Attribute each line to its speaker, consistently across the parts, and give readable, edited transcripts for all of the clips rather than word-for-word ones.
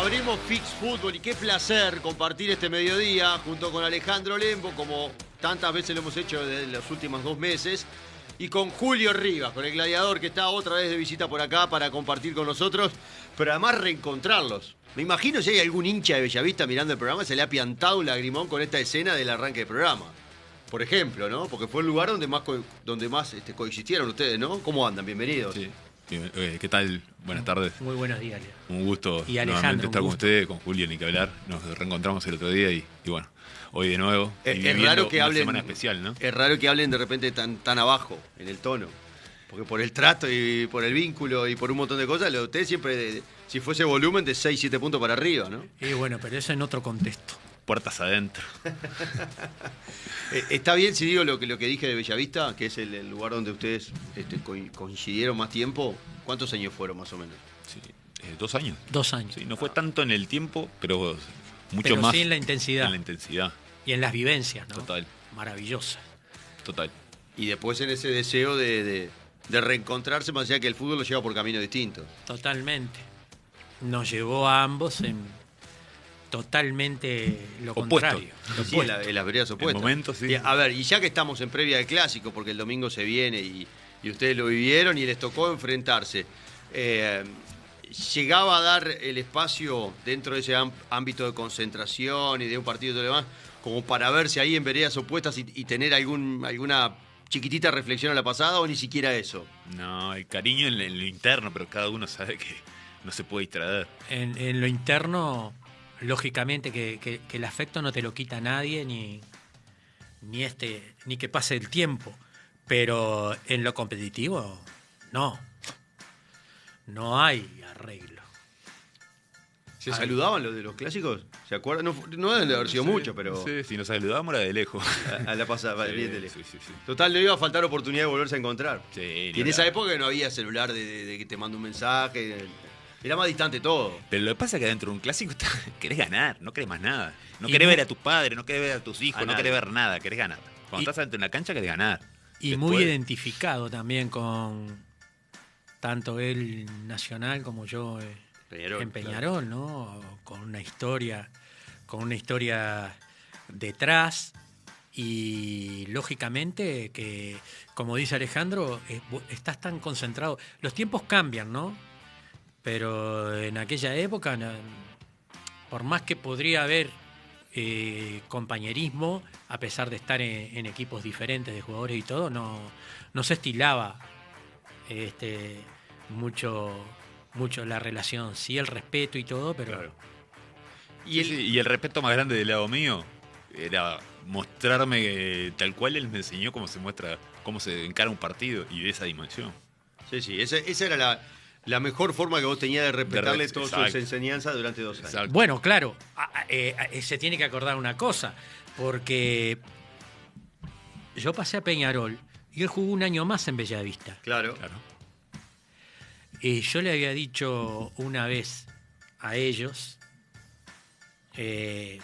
Speaker 1: Abrimos Fix Fútbol y qué placer compartir este mediodía junto con Alejandro Lembo, como tantas veces lo hemos hecho desde los últimos 2 meses, y con Julio Rivas, con el gladiador que está otra vez de visita por acá para compartir con nosotros, pero además reencontrarlos. Me imagino si hay algún hincha de Bellavista mirando el programa, se le ha piantado un lagrimón con esta escena del arranque del programa. Por ejemplo, ¿no? Porque fue el lugar donde más coexistieron ustedes, ¿no? ¿Cómo andan? Bienvenidos.
Speaker 2: Sí. ¿Qué tal? Buenas tardes.
Speaker 3: Muy buenos días, Leo.
Speaker 2: Un gusto
Speaker 3: y Alejandro,
Speaker 2: nuevamente estar con ustedes, con Julio, ni que hablar. Nos reencontramos el otro día y bueno, hoy de nuevo.
Speaker 1: Es raro que hablen.
Speaker 2: Semana especial, ¿no?
Speaker 1: Es raro que hablen de repente tan abajo en el tono. Porque por el trato y por el vínculo y por un montón de cosas, lo de ustedes siempre, si fuese volumen, de 6, 7 puntos para arriba, ¿no?
Speaker 3: Y bueno, pero eso en otro contexto.
Speaker 2: Puertas adentro.
Speaker 1: ¿Está bien si digo lo que dije de Bellavista, que es el lugar donde ustedes coincidieron más tiempo? ¿Cuántos años fueron más o menos?
Speaker 2: Sí, 2 años.
Speaker 3: 2 años.
Speaker 2: Sí, no fue tanto en el tiempo, pero mucho
Speaker 3: pero
Speaker 2: más.
Speaker 3: sí en la intensidad.
Speaker 2: En la intensidad.
Speaker 3: Y en las vivencias, ¿no?
Speaker 2: Total.
Speaker 3: Maravillosa.
Speaker 2: Total.
Speaker 1: Y después en ese deseo de reencontrarse, más allá que el fútbol lo lleva por caminos distintos.
Speaker 3: Totalmente. Nos llevó a ambos en totalmente lo
Speaker 2: Opuesto.
Speaker 3: contrario.
Speaker 1: Sí, en las veredas opuestas.
Speaker 2: En momentos, sí.
Speaker 1: A ver, y ya que estamos en previa del Clásico, porque el domingo se viene y ustedes lo vivieron y les tocó enfrentarse, ¿llegaba a dar el espacio dentro de ese ámbito de concentración y de un partido y todo lo demás, como para verse ahí en veredas opuestas y tener alguna chiquitita reflexión a la pasada, o ni siquiera eso?
Speaker 2: No, el cariño en lo interno, pero cada uno sabe que no se puede distraer.
Speaker 3: En lo interno, lógicamente que el afecto no te lo quita nadie, ni que pase el tiempo. Pero en lo competitivo, no. No hay arreglo.
Speaker 1: ¿Se saludaban los de los clásicos? ¿Se acuerdan? No deben de haber sido mucho, pero...
Speaker 2: Sí, si nos saludábamos era de lejos.
Speaker 1: A la pasada,
Speaker 2: Sí,
Speaker 1: bien de lejos.
Speaker 2: sí.
Speaker 1: Total, no iba a faltar oportunidad de volverse a encontrar.
Speaker 2: Sí,
Speaker 1: Y en esa época no había celular de que te manda un mensaje. Era más distante todo.
Speaker 2: Pero lo que pasa es que dentro de un clásico querés ganar, no querés más nada. No querés ver a tus padres, no querés ver a tus hijos, no querés ver nada, querés ganar. Cuando estás dentro de una cancha querés ganar.
Speaker 3: Y
Speaker 2: después,
Speaker 3: muy identificado también con tanto él Nacional como yo en Peñarol, claro. ¿No? Con una historia detrás, y lógicamente que, como dice Alejandro, estás tan concentrado. Los tiempos cambian, ¿no? Pero en aquella época, por más que podría haber compañerismo, a pesar de estar en equipos diferentes de jugadores y todo, no se estilaba mucho la relación. Sí, el respeto y todo, pero...
Speaker 2: Claro. Y el respeto más grande del lado mío era mostrarme tal cual él me enseñó cómo se encara un partido, y de esa dimensión.
Speaker 1: Sí, esa era la mejor forma que vos tenías de respetarle todas sus enseñanzas durante 2 años.
Speaker 2: Exacto.
Speaker 3: Bueno, claro, se tiene que acordar una cosa, porque yo pasé a Peñarol y él jugó un año más en Bellavista.
Speaker 1: Claro.
Speaker 3: Yo le había dicho una vez a ellos, en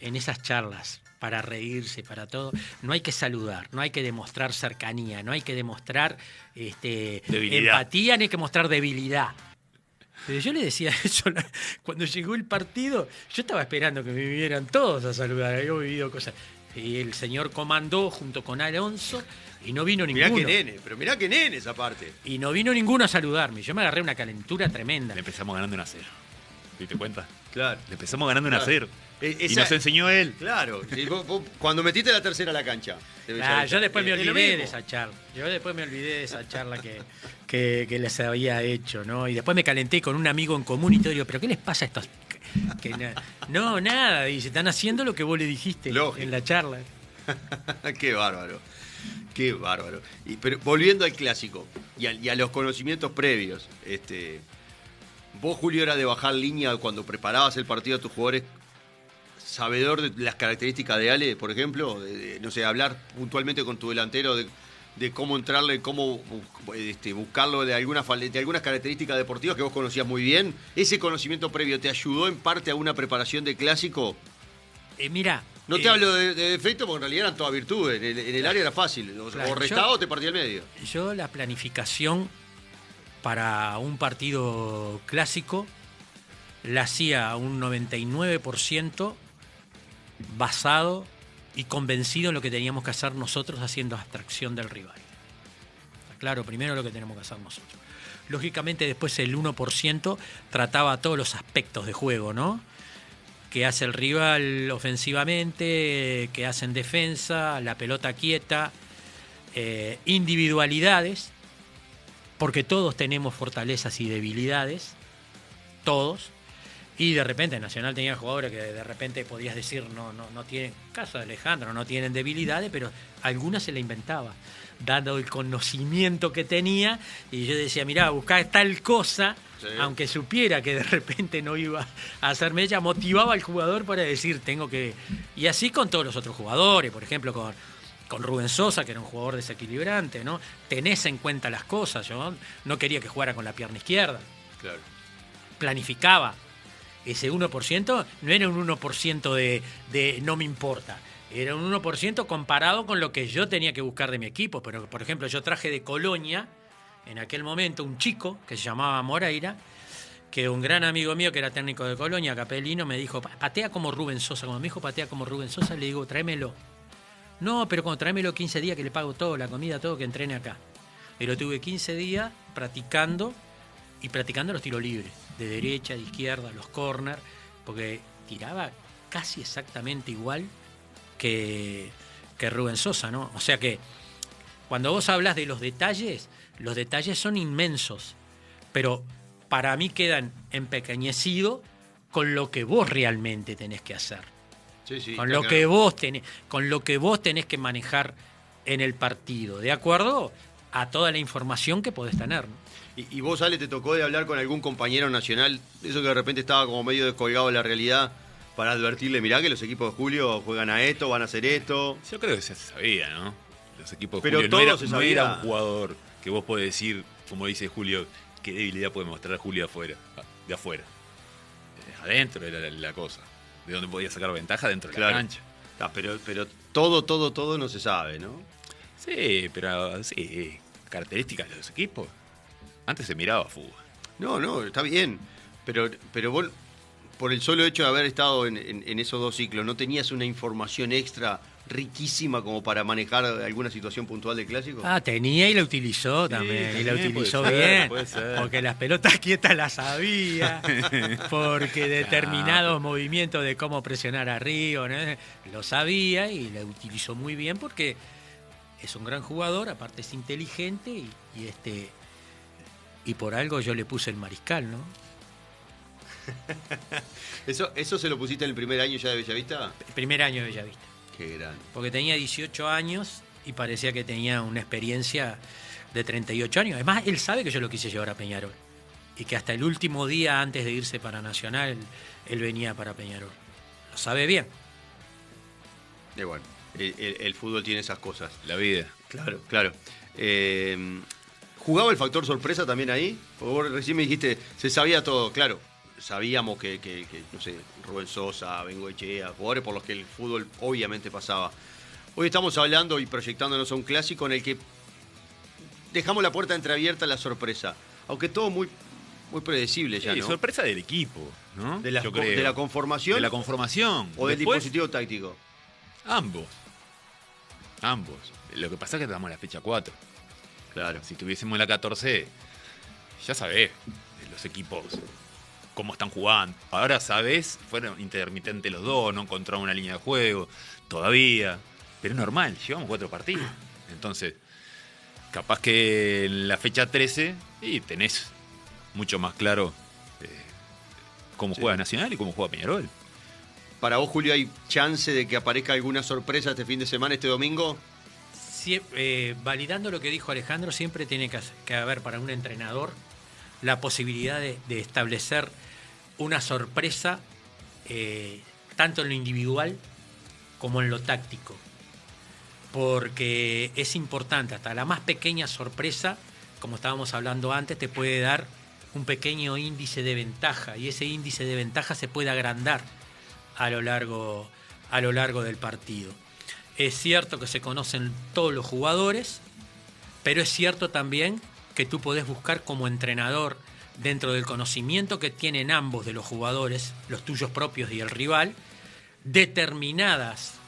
Speaker 3: esas charlas, para reírse, para todo, no hay que saludar, no hay que demostrar cercanía, no hay que demostrar empatía, ni hay que mostrar debilidad. Pero yo le decía eso cuando llegó el partido. Yo estaba esperando que me vinieran todos a saludar, había vivido cosas. Y el señor comandó junto con Alonso y no vino ninguno.
Speaker 1: Mirá que nene esa parte.
Speaker 3: Y no vino ninguno a saludarme. Yo me agarré una calentura tremenda.
Speaker 2: Le empezamos ganando 1-0. ¿Te diste cuenta?
Speaker 1: Claro.
Speaker 2: Le empezamos ganando 1-0. Y nos enseñó él.
Speaker 1: Claro. Vos, cuando metiste la tercera a la cancha.
Speaker 3: Yo después me olvidé de esa charla. Que les había hecho, ¿no? Y después me calenté con un amigo en común y todo. Digo, ¿pero qué les pasa a estos? No, nada. Dice, están haciendo lo que vos le dijiste. Lógico. En la charla.
Speaker 1: Qué bárbaro. Pero volviendo al Clásico y a los conocimientos previos, vos, Julio, era de bajar línea cuando preparabas el partido a tus jugadores, sabedor de las características de Ale, por ejemplo, no sé, hablar puntualmente con tu delantero de cómo entrarle, cómo buscarlo de algunas características deportivas que vos conocías muy bien. ¿Ese conocimiento previo te ayudó en parte a una preparación de Clásico?
Speaker 3: Mira,
Speaker 1: no te hablo de defecto, porque en realidad eran todas virtudes. En el área era fácil. Claro, o restaba o te partía el medio.
Speaker 3: Yo la planificación para un partido clásico la hacía a un 99% basado y convencido en lo que teníamos que hacer nosotros, haciendo abstracción del rival. Claro, primero lo que tenemos que hacer nosotros. Lógicamente después el 1% trataba todos los aspectos de juego, ¿no? Que hace el rival ofensivamente, que hace en defensa, la pelota quieta, individualidades, porque todos tenemos fortalezas y debilidades, todos. Y de repente Nacional tenía jugadores que de repente podías decir no tienen, caso de Alejandro, no tienen debilidades, pero algunas se la inventaba, dando el conocimiento que tenía, y yo decía, mirá, buscá tal cosa, sí, aunque supiera que de repente no iba a hacerme ella, motivaba al jugador para decir, tengo que... Y así con todos los otros jugadores, por ejemplo, con Rubén Sosa, que era un jugador desequilibrante, ¿no? Tenés en cuenta las cosas, yo no quería que jugara con la pierna izquierda.
Speaker 1: Claro.
Speaker 3: Planificaba. Ese 1% no era un 1% de no me importa. Era un 1% comparado con lo que yo tenía que buscar de mi equipo. Pero, por ejemplo, yo traje de Colonia, en aquel momento, un chico que se llamaba Moreira, que un gran amigo mío que era técnico de Colonia, Capelino, me dijo, patea como Rubén Sosa. Cuando me dijo patea como Rubén Sosa, le digo, tráemelo. No, pero cuando tráemelo 15 días que le pago todo, la comida, todo, que entrene acá. Y lo tuve 15 días practicando los tiros libres, de derecha, de izquierda, los corners, porque tiraba casi exactamente igual que Rubén Sosa, ¿no? O sea que cuando vos hablas de los detalles son inmensos, pero para mí quedan empequeñecidos con lo que vos realmente tenés que hacer.
Speaker 1: Sí,
Speaker 3: con lo que vos tenés que manejar en el partido, de acuerdo a toda la información que podés tener, ¿no?
Speaker 1: ¿Y vos, Ale, te tocó de hablar con algún compañero nacional, eso que de repente estaba como medio descolgado de la realidad, para advertirle, mirá que los equipos de Julio juegan a esto, van a hacer esto?
Speaker 2: Yo creo que se sabía, ¿no? Los equipos de
Speaker 1: Pero
Speaker 2: Julio
Speaker 1: no
Speaker 2: era un jugador que vos podés decir, como dice Julio, qué debilidad puede mostrar Julio de afuera. Adentro era la cosa. De donde podía sacar ventaja dentro de la cancha.
Speaker 1: Pero todo no se sabe, ¿no?
Speaker 2: Sí, pero sí, características de los equipos. Antes se miraba fútbol.
Speaker 1: No, está bien. Pero vos, por el solo hecho de haber estado en esos dos ciclos, ¿no tenías una información extra riquísima como para manejar alguna situación puntual del clásico?
Speaker 3: Tenía y la utilizó también. Y la utilizó bien. Puede ser. Porque las pelotas quietas las sabía. Porque determinados movimientos de cómo presionar arriba, ¿no? Lo sabía y la utilizó muy bien porque es un gran jugador, aparte es inteligente y por algo yo le puse el Mariscal, ¿no?
Speaker 1: ¿Eso se lo pusiste en el primer año ya de Bellavista?
Speaker 3: El primer año de Bellavista.
Speaker 1: Qué grande.
Speaker 3: Porque tenía 18 años y parecía que tenía una experiencia de 38 años. Además, él sabe que yo lo quise llevar a Peñarol. Y que hasta el último día antes de irse para Nacional, él venía para Peñarol. Lo sabe bien.
Speaker 1: Y bueno, el fútbol tiene esas cosas.
Speaker 2: La vida.
Speaker 1: Claro. ¿Jugaba el factor sorpresa también ahí? Porque vos recién me dijiste, se sabía todo, claro. Sabíamos que no sé, Rubén Sosa, Bengoechea, jugadores por los que el fútbol obviamente pasaba. Hoy estamos hablando y proyectándonos a un clásico en el que dejamos la puerta entreabierta a la sorpresa. Aunque todo muy predecible ya, ¿no?
Speaker 2: Sorpresa del equipo, ¿no?
Speaker 1: ¿De la conformación?
Speaker 2: De la conformación.
Speaker 1: ¿O del dispositivo táctico?
Speaker 2: Ambos. Lo que pasa es que estamos en la fecha 4.
Speaker 1: Claro.
Speaker 2: Si tuviésemos la 14, ya sabés, los equipos, cómo están jugando. Ahora sabés, fueron intermitentes los dos, no encontraron una línea de juego todavía. Pero es normal, llevamos 4 partidos. Entonces, capaz que en la fecha 13 tenés mucho más claro cómo juega Nacional y cómo juega Peñarol.
Speaker 1: ¿Para vos, Julio, hay chance de que aparezca alguna sorpresa este fin de semana, este domingo?
Speaker 3: Validando lo que dijo Alejandro, siempre tiene que haber para un entrenador la posibilidad de establecer una sorpresa tanto en lo individual como en lo táctico. Porque es importante, hasta la más pequeña sorpresa, como estábamos hablando antes, te puede dar un pequeño índice de ventaja y ese índice de ventaja se puede agrandar a lo largo del partido. Es cierto que se conocen todos los jugadores, pero es cierto también que tú podés buscar como entrenador dentro del conocimiento que tienen ambos de los jugadores, los tuyos propios y el rival, determinados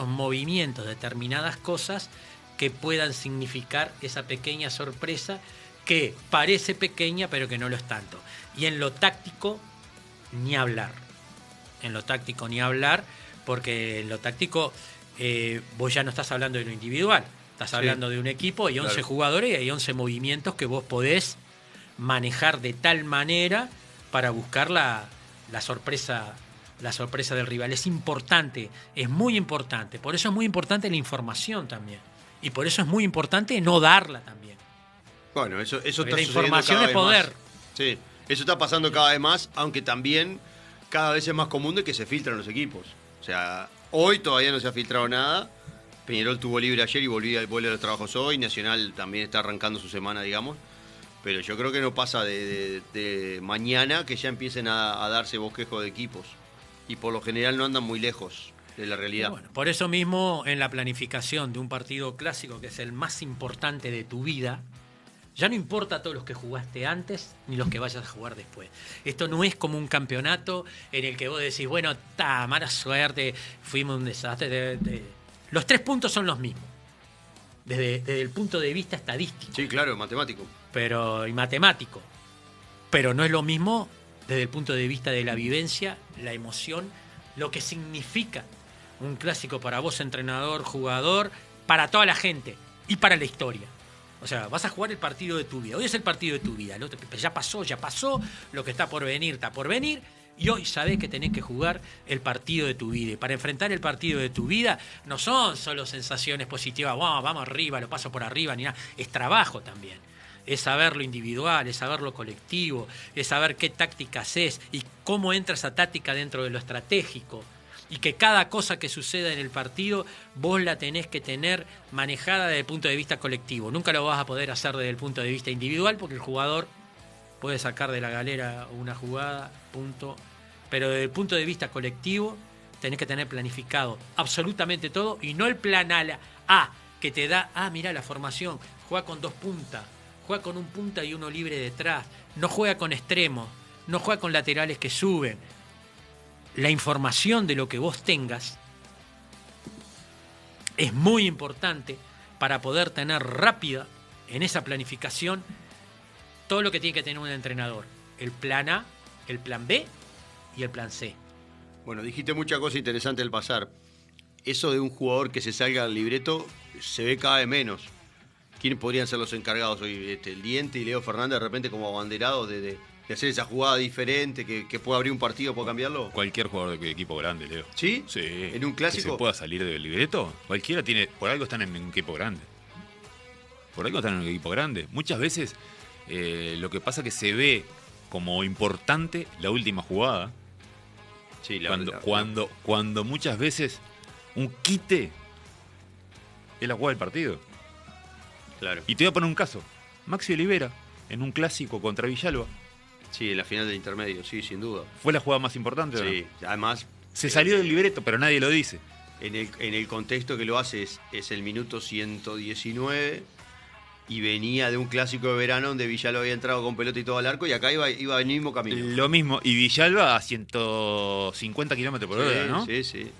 Speaker 3: movimientos, determinadas cosas que puedan significar esa pequeña sorpresa que parece pequeña pero que no lo es tanto. Y en lo táctico, ni hablar. En lo táctico, ni hablar, porque en lo táctico vos ya no estás hablando de lo individual, estás hablando de un equipo y 11 jugadores y hay 11 movimientos que vos podés manejar de tal manera para buscar la sorpresa del rival. Es importante, es muy importante. Por eso es muy importante la información también. Y por eso es muy importante no darla también.
Speaker 1: Bueno, eso está
Speaker 3: Porque la
Speaker 1: sucediendo
Speaker 3: información
Speaker 1: cada
Speaker 3: es
Speaker 1: vez
Speaker 3: poder.
Speaker 1: más. Sí, eso está pasando cada vez más, aunque también cada vez es más común de que se filtran los equipos. O sea, hoy todavía no se ha filtrado nada. Peñarol tuvo libre ayer y vuelve a los trabajos hoy. Nacional también está arrancando su semana, digamos. Pero yo creo que no pasa de mañana que ya empiecen a darse bosquejos de equipos. Y por lo general no andan muy lejos de la realidad.
Speaker 3: Bueno, por eso mismo, en la planificación de un partido clásico, que es el más importante de tu vida, ya no importa todos los que jugaste antes ni los que vayas a jugar después. Esto no es como un campeonato en el que vos decís, bueno, mala suerte, fuimos un desastre. Los 3 puntos son los mismos, desde el punto de vista estadístico.
Speaker 1: Sí, claro, matemático.
Speaker 3: Y matemático. Pero no es lo mismo desde el punto de vista de la vivencia, la emoción, lo que significa un clásico para vos, entrenador, jugador, para toda la gente y para la historia. O sea, vas a jugar el partido de tu vida. Hoy es el partido de tu vida. Ya pasó. Lo que está por venir. Y hoy sabés que tenés que jugar el partido de tu vida. Y para enfrentar el partido de tu vida no son solo sensaciones positivas. Wow, vamos arriba, lo paso por arriba, ni nada. Es trabajo también. Es saber lo individual, es saber lo colectivo, es saber qué táctica haces y cómo entra esa táctica dentro de lo estratégico. Y que cada cosa que suceda en el partido vos la tenés que tener manejada desde el punto de vista colectivo. Nunca lo vas a poder hacer desde el punto de vista individual porque el jugador puede sacar de la galera una jugada, punto. Pero desde el punto de vista colectivo tenés que tener planificado absolutamente todo y no el plan A que te da, mirá la formación, juega con 2 puntas, juega con un punta y uno libre detrás, no juega con extremos, no juega con laterales que suben. La información de lo que vos tengas es muy importante para poder tener rápida en esa planificación todo lo que tiene que tener un entrenador. El plan A, el plan B y el plan C.
Speaker 1: Bueno, dijiste mucha cosa interesante al pasar. Eso de un jugador que se salga del libreto se ve cada vez menos. ¿Quiénes podrían ser los encargados hoy? El Diente y Leo Fernández de repente como abanderados de hacer esa jugada diferente, que pueda abrir un partido, pueda cambiarlo.
Speaker 2: Cualquier jugador de equipo grande, Leo.
Speaker 1: ¿Sí?
Speaker 2: Sí.
Speaker 1: ¿En un clásico?
Speaker 2: Que se pueda salir del libreto. Cualquiera tiene. Por algo están en un equipo grande. Muchas veces lo que pasa es que se ve como importante la última jugada.
Speaker 1: Sí,
Speaker 2: cuando muchas veces un quite es la jugada del partido.
Speaker 1: Claro.
Speaker 2: Y te voy a poner un caso. Maxi Olivera, en un clásico contra Villalba.
Speaker 1: Sí, en la final del intermedio, sí, sin duda.
Speaker 2: ¿Fue la jugada más importante?
Speaker 1: Sí,
Speaker 2: ¿no?
Speaker 1: Además...
Speaker 2: Se salió del libreto, pero nadie lo dice.
Speaker 1: En el contexto que lo hace es el minuto 119 y venía de un clásico de verano donde Villalba había entrado con pelota y todo al arco y acá iba el mismo camino.
Speaker 2: Lo mismo, y Villalba a 150 kilómetros por hora, ¿no?
Speaker 1: Sí.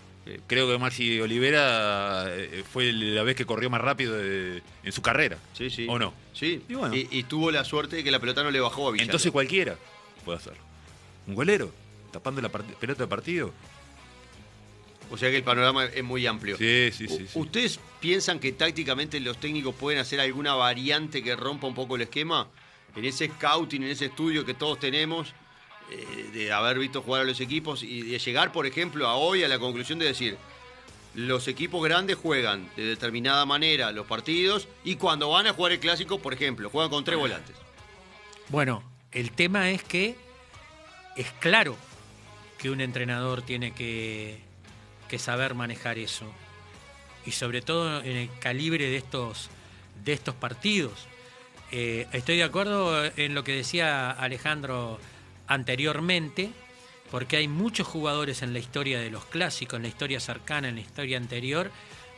Speaker 2: Creo que Maxi Olivera fue la vez que corrió más rápido en su carrera.
Speaker 1: Sí.
Speaker 2: ¿O no?
Speaker 1: Sí.
Speaker 2: Y, bueno.
Speaker 1: Y tuvo la suerte de que la pelota no le bajó a Villalba.
Speaker 2: Entonces cualquiera puede hacerlo. Un golero, tapando la pelota de partido.
Speaker 1: O sea que el panorama es muy amplio.
Speaker 2: Sí.
Speaker 1: ¿Ustedes piensan que tácticamente los técnicos pueden hacer alguna variante que rompa un poco el esquema? En ese scouting, en ese estudio que todos tenemos, de haber visto jugar a los equipos y de llegar, por ejemplo, a la conclusión de decir, los equipos grandes juegan de determinada manera los partidos y cuando van a jugar el clásico, por ejemplo, juegan con 3 volantes.
Speaker 3: Bueno, el tema es que es claro que un entrenador tiene que saber manejar eso. Y sobre todo en el calibre de estos partidos. Estoy de acuerdo en lo que decía Alejandro anteriormente, porque hay muchos jugadores en la historia de los clásicos, en la historia cercana, en la historia anterior,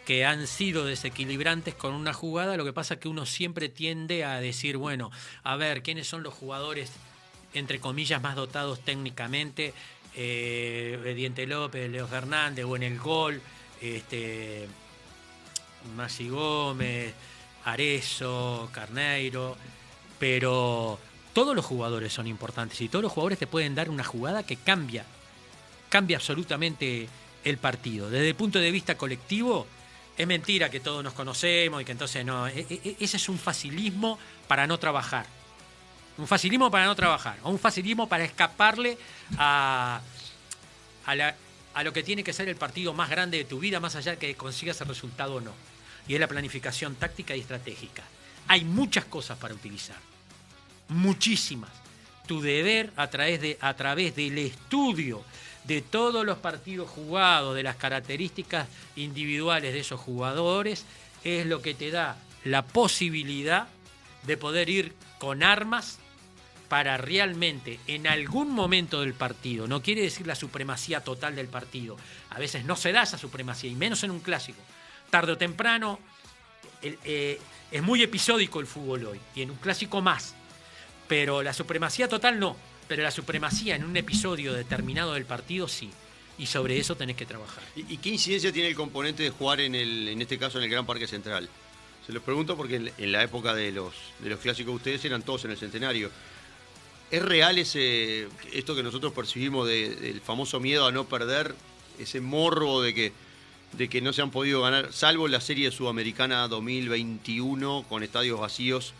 Speaker 3: que han sido desequilibrantes con una jugada. Lo que pasa es que uno siempre tiende a decir, bueno, a ver, ¿quiénes son los jugadores, entre comillas, más dotados técnicamente? Diente López, Leo Fernández, o en el gol, Maxi Gómez, Arezzo, Carneiro, pero todos los jugadores son importantes y todos los jugadores te pueden dar una jugada que cambia absolutamente el partido. Desde el punto de vista colectivo, es mentira que todos nos conocemos y que entonces no. Ese es un facilismo para no trabajar. Un facilismo para no trabajar. O un facilismo para escaparle a lo que tiene que ser el partido más grande de tu vida, más allá de que consigas el resultado o no. Y es la planificación táctica y estratégica. Hay muchas cosas para utilizar. Muchísimas. Tu deber a través del estudio de todos los partidos jugados, de las características individuales de esos jugadores, es lo que te da la posibilidad de poder ir con armas para realmente en algún momento del partido, no quiere decir la supremacía total del partido, a veces no se da esa supremacía, y menos en un clásico. Tarde o temprano, es muy episódico el fútbol hoy, y en un clásico más, pero la supremacía total no. Pero la supremacía en un episodio determinado del partido, sí. Y sobre eso tenés que trabajar.
Speaker 1: ¿Y qué incidencia tiene el componente de jugar en este caso en el Gran Parque Central? Se los pregunto porque en la época de los clásicos ustedes eran todos en el Centenario. ¿Es real esto que nosotros percibimos del famoso miedo a no perder, ese morbo de que no se han podido ganar, salvo la Serie Sudamericana 2021 con estadios vacíos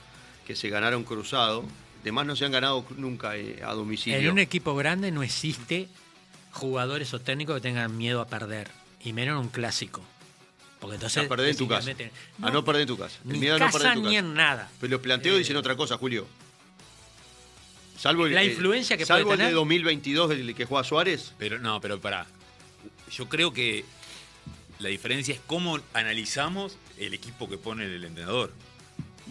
Speaker 1: que se ganaron cruzado? Además no se han ganado nunca a domicilio.
Speaker 3: En un equipo grande no existe jugadores o técnicos que tengan miedo a perder, y menos en un clásico. Porque entonces
Speaker 1: a perder en tu casa. A no perder en tu casa.
Speaker 3: El miedo a no perder en tu casa. Ni en nada.
Speaker 1: Pero los planteos dicen otra cosa, Julio. Salvo
Speaker 3: la influencia que puede tener.
Speaker 1: Salvo el de 2022 del que juega Suárez.
Speaker 2: Pero pará. Yo creo que la diferencia es cómo analizamos el equipo que pone el entrenador.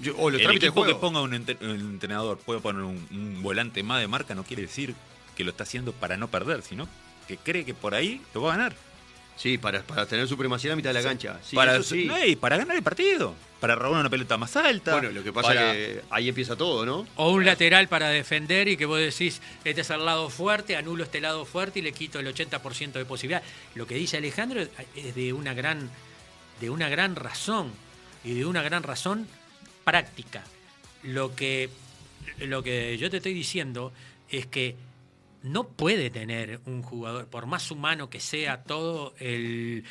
Speaker 1: El
Speaker 2: equipo que ponga un entrenador puede poner un volante más de marca, no quiere decir que lo está haciendo para no perder, sino que cree que por ahí lo va a ganar.
Speaker 1: Sí, para tener supremacía en la mitad de la cancha. Sí,
Speaker 2: para ganar el partido, para robar una pelota más alta.
Speaker 1: Bueno, lo que pasa es que ahí empieza todo, ¿no?
Speaker 3: O un lateral para defender y que vos decís, este es el lado fuerte, anulo este lado fuerte y le quito el 80% de posibilidad. Lo que dice Alejandro es de una gran razón, y de una gran razón práctica. Lo que yo te estoy diciendo es que no puede tener un jugador, por más humano que sea todo, el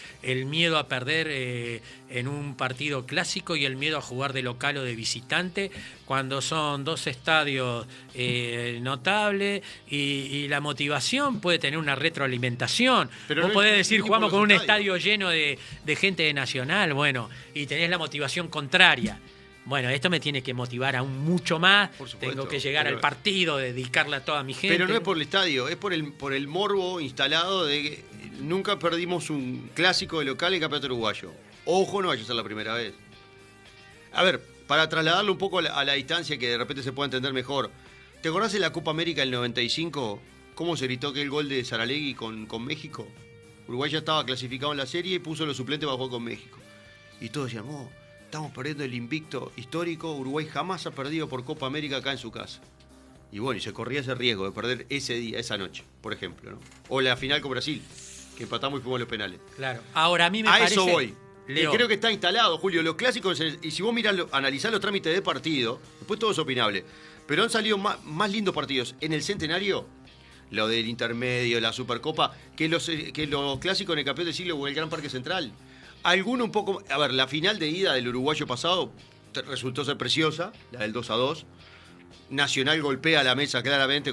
Speaker 3: miedo a perder en un partido clásico y el miedo a jugar de local o de visitante, cuando son dos estadios notables y la motivación puede tener una retroalimentación. Pero vos podés decir, jugamos con un estadio lleno de gente de Nacional, bueno, y tenés la motivación contraria. Bueno, esto me tiene que motivar aún mucho más. Tengo que llegar al partido, dedicarle a toda mi gente.
Speaker 1: Pero no es por el estadio, es por el morbo instalado de que nunca perdimos un clásico de local en el campeonato uruguayo. Ojo, no vaya a ser la primera vez. A ver, para trasladarlo un poco a la distancia que de repente se pueda entender mejor. ¿Te acordás de la Copa América del 95? ¿Cómo se gritó que el gol de Saralegui con México? Uruguay ya estaba clasificado en la serie y puso los suplentes para jugar con México. Y todos decían, estamos perdiendo el invicto histórico. Uruguay jamás ha perdido por Copa América acá en su casa. Y bueno, y se corría ese riesgo de perder ese día, esa noche, por ejemplo, ¿no? O la final con Brasil, que empatamos y fuimos a los penales.
Speaker 3: Claro. Ahora, a mí me parece...
Speaker 1: A eso voy. Creo que está instalado, Julio. Los clásicos, y si vos analizás los trámites de partido, después todo es opinable, pero han salido más lindos partidos en el Centenario, lo del intermedio, la Supercopa, que los clásicos en el Campeón del Siglo o el Gran Parque Central. Alguno un poco... A ver, la final de ida del uruguayo pasado resultó ser preciosa, la del 2-2. Nacional golpea la mesa claramente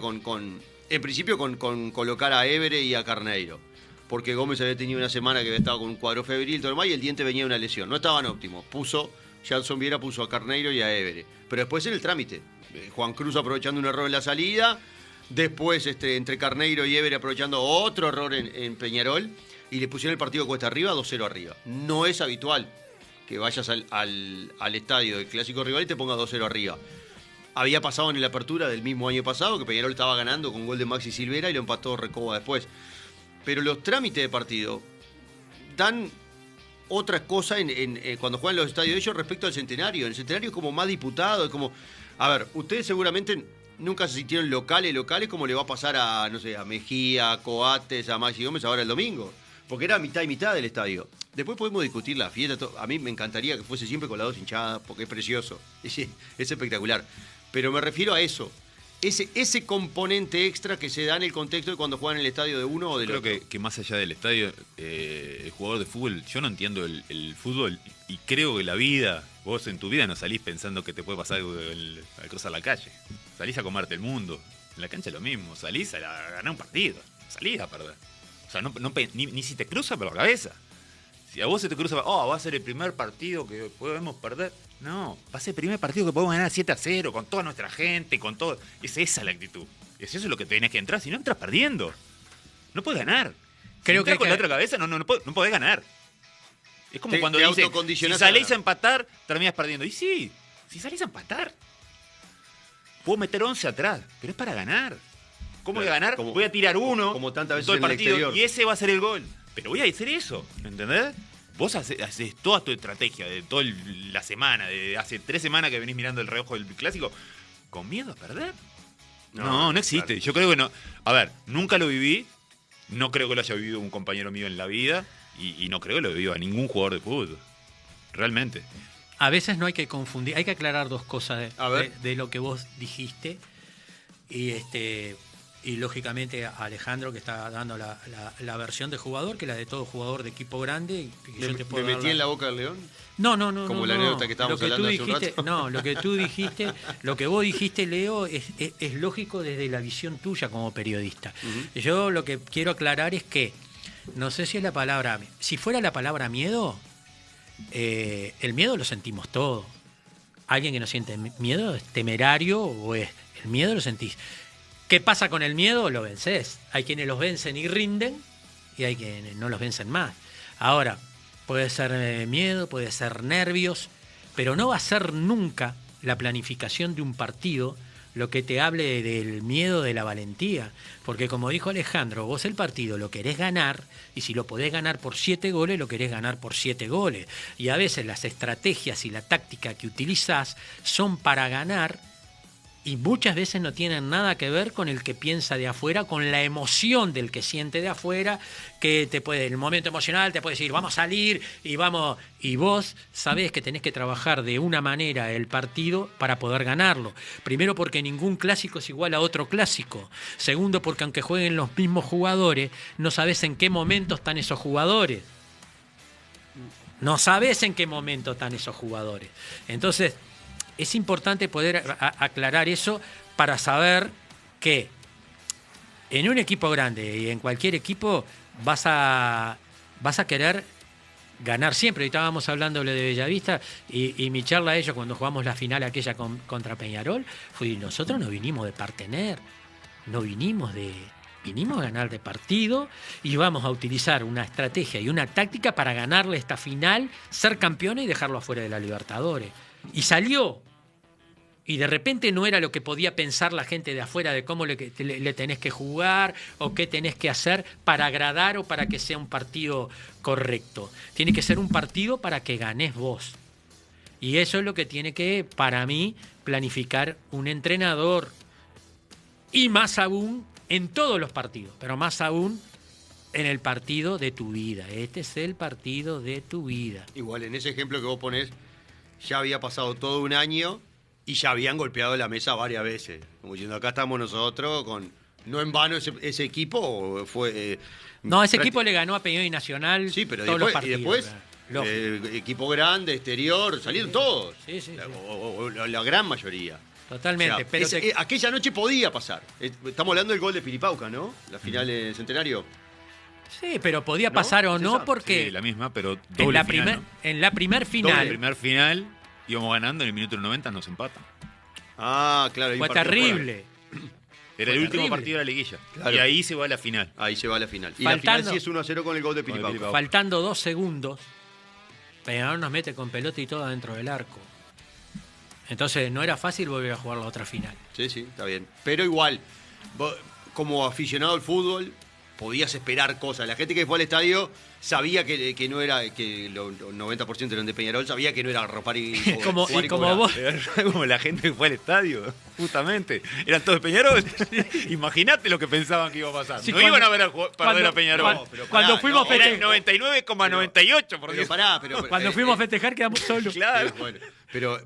Speaker 1: en principio con colocar a Évere y a Carneiro. Porque Gómez había tenido una semana que había estado con un cuadro febril, todo y el Diente venía de una lesión. No estaban óptimos. Jason Viera puso a Carneiro y a Évere. Pero después en el trámite, Juan Cruz aprovechando un error en la salida, después entre Carneiro y Évere aprovechando otro error en Peñarol, y le pusieron el partido cuesta arriba, 2-0 arriba. No es habitual que vayas al estadio del clásico rival y te ponga 2-0 arriba. Había pasado en la apertura del mismo año pasado, que Peñarol estaba ganando con gol de Maxi Silvera y lo empató Recoba después. Pero los trámites de partido dan otra cosa cuando juegan los estadios de ellos respecto al Centenario. En el Centenario es como más diputado, es como... A ver, ustedes seguramente nunca se sintieron locales como le va a pasar a, no sé, a Mejía, a Coates, a Maxi Gómez ahora el domingo. Porque era mitad y mitad del estadio. Después podemos discutir la fiesta. A mí me encantaría que fuese siempre con las dos hinchadas, porque es precioso. Es espectacular. Pero me refiero a eso. Ese componente extra que se da en el contexto de cuando juegan en el estadio de uno o del otro.
Speaker 2: Creo que más allá del estadio, el jugador de fútbol, yo no entiendo el fútbol y creo que la vida, vos en tu vida no salís pensando que te puede pasar algo al cruzar la calle. Salís a comerte el mundo. En la cancha es lo mismo, salís a ganar un partido, salís a perder. O sea, ni si te cruza por la cabeza. Si a vos se te cruza, va a ser el primer partido que podemos perder. No, va a ser el primer partido que podemos ganar 7-0 con toda nuestra gente, con todo. Es esa la actitud. Es eso lo que tenés que entrar. Si no entras perdiendo, no podés ganar.
Speaker 3: Creo
Speaker 2: si
Speaker 3: que
Speaker 2: con la otra cabeza, no podés ganar. Es como cuando dicen, si
Speaker 1: a
Speaker 2: salís
Speaker 1: ganar.
Speaker 2: a empatar, terminás perdiendo. Y sí, si salís a empatar, puedo meter 11 atrás, pero es para ganar. ¿Cómo voy a ganar? Voy a tirar uno
Speaker 1: como tantas veces
Speaker 2: todo el
Speaker 1: en el
Speaker 2: partido
Speaker 1: exterior.
Speaker 2: y ese va a ser el gol. Pero voy a hacer eso, ¿entendés? Vos haces toda tu estrategia de toda la semana, de hace 3 semanas que venís mirando el reojo del clásico, con miedo a perder. No existe.
Speaker 1: Claro.
Speaker 2: Yo creo que no. A ver, nunca lo viví, no creo que lo haya vivido un compañero mío en la vida y no creo que lo viva ningún jugador de fútbol. Realmente.
Speaker 3: A veces no hay que confundir, hay que aclarar dos cosas
Speaker 1: A ver.
Speaker 3: de lo que vos dijiste y lógicamente a Alejandro que está dando la versión de jugador, que es la de todo jugador de equipo grande. Y que yo te puedo
Speaker 1: ¿Me
Speaker 3: dar
Speaker 1: metí en la boca del león?
Speaker 3: No.
Speaker 1: Como la anécdota que estábamos hablando hace un rato.
Speaker 3: No, lo que tú dijiste, lo que vos dijiste, Leo, es lógico desde la visión tuya como periodista.
Speaker 1: Uh-huh.
Speaker 3: Yo lo que quiero aclarar es que, no sé si es la palabra, si fuera la palabra miedo, el miedo lo sentimos todos. Alguien que no siente miedo es temerario o es el miedo lo sentís. ¿Qué pasa con el miedo? Lo vences. Hay quienes los vencen y rinden y hay quienes no los vencen más. Ahora, puede ser miedo, puede ser nervios, pero no va a ser nunca la planificación de un partido lo que te hable del miedo de la valentía. Porque como dijo Alejandro, vos el partido lo querés ganar y si lo podés ganar por 7 goles, lo querés ganar por 7 goles. Y a veces las estrategias y la táctica que utilizás son para ganar y muchas veces no tienen nada que ver con el que piensa de afuera, con la emoción del que siente de afuera, que te puede, en el momento emocional te puede decir, vamos a salir y vamos, y vos sabés que tenés que trabajar de una manera el partido para poder ganarlo. Primero porque ningún clásico es igual a otro clásico. Segundo porque aunque jueguen los mismos jugadores, no sabés en qué momento están esos jugadores. No sabés en qué momento están esos jugadores. Entonces, es importante poder aclarar eso para saber que en un equipo grande y en cualquier equipo vas a querer ganar siempre. Ahorita estábamos hablando de Bellavista y mi charla a ellos cuando jugamos la final aquella contra Peñarol fue: nosotros no vinimos de partener, no vinimos a ganar de partido y vamos a utilizar una estrategia y una táctica para ganarle esta final, ser campeones y dejarlo afuera de la Libertadores. Y salió. Y de repente no era lo que podía pensar la gente de afuera de cómo le tenés que jugar o qué tenés que hacer para agradar o para que sea un partido correcto. Tiene que ser un partido para que ganés vos. Y eso es lo que tiene que, para mí, planificar un entrenador. Y más aún en todos los partidos, pero más aún en el partido de tu vida. Este es el partido de tu vida.
Speaker 1: Igual, en ese ejemplo que vos ponés, ya había pasado todo un año y ya habían golpeado la mesa varias veces. Como diciendo, acá estamos nosotros con... No en vano ese equipo fue...
Speaker 3: No, ese equipo le ganó a Peñarol y Nacional
Speaker 1: sí, pero
Speaker 3: todos
Speaker 1: después,
Speaker 3: los partidos.
Speaker 1: Y después, equipo grande, exterior, salieron todos.
Speaker 3: Sí.
Speaker 1: O la gran mayoría.
Speaker 3: Totalmente.
Speaker 1: O sea,
Speaker 3: pero
Speaker 1: aquella noche podía pasar. Estamos hablando del gol de Pilipauca, ¿no? La final del Centenario.
Speaker 3: Sí, pero podía
Speaker 1: ¿No?
Speaker 3: pasar o no
Speaker 1: Esa,
Speaker 3: porque
Speaker 2: Sí, la misma, pero
Speaker 3: en
Speaker 2: doble
Speaker 3: la
Speaker 2: final,
Speaker 3: primer
Speaker 2: ¿no?
Speaker 3: en la primer
Speaker 2: En
Speaker 3: final
Speaker 2: el primer final íbamos ganando, en el minuto 90 nos empatan.
Speaker 1: Ah, claro.
Speaker 3: fue terrible.
Speaker 2: Era
Speaker 3: Fue
Speaker 2: el último
Speaker 3: terrible.
Speaker 2: partido de la liguilla.
Speaker 1: Claro.
Speaker 2: Y ahí se va a la final.
Speaker 1: Ahí se va a la final. Y
Speaker 3: Faltando-
Speaker 1: la final sí es 1-0 con el gol de
Speaker 2: Con el
Speaker 1: Pilipauca.
Speaker 2: Pilipauca.
Speaker 3: Faltando 2 segundos, Peñarol nos mete con pelota y todo dentro del arco. Entonces no era fácil volver a jugar la otra final.
Speaker 1: Sí, está bien. Pero igual, vos, como aficionado al fútbol, podías esperar cosas. La gente que fue al estadio sabía que no era, que el 90% eran de Peñarol, sabía que no era ropar y
Speaker 3: como
Speaker 1: cobrar.
Speaker 3: vos.
Speaker 2: Como la gente que fue al estadio, justamente. Eran todos de Peñarol. Imagínate lo que pensaban que iba a pasar.
Speaker 3: Sí,
Speaker 2: no
Speaker 3: cuando-
Speaker 2: iban a ver perder a Peñarol.
Speaker 3: cuando-
Speaker 1: pero pará,
Speaker 3: cuando fuimos
Speaker 1: no,
Speaker 2: Era
Speaker 3: festejar,
Speaker 2: el 99,98, por
Speaker 1: Pero
Speaker 2: Dios.
Speaker 1: pará,
Speaker 3: cuando fuimos a festejar quedamos solos.
Speaker 2: Claro.
Speaker 1: Bueno,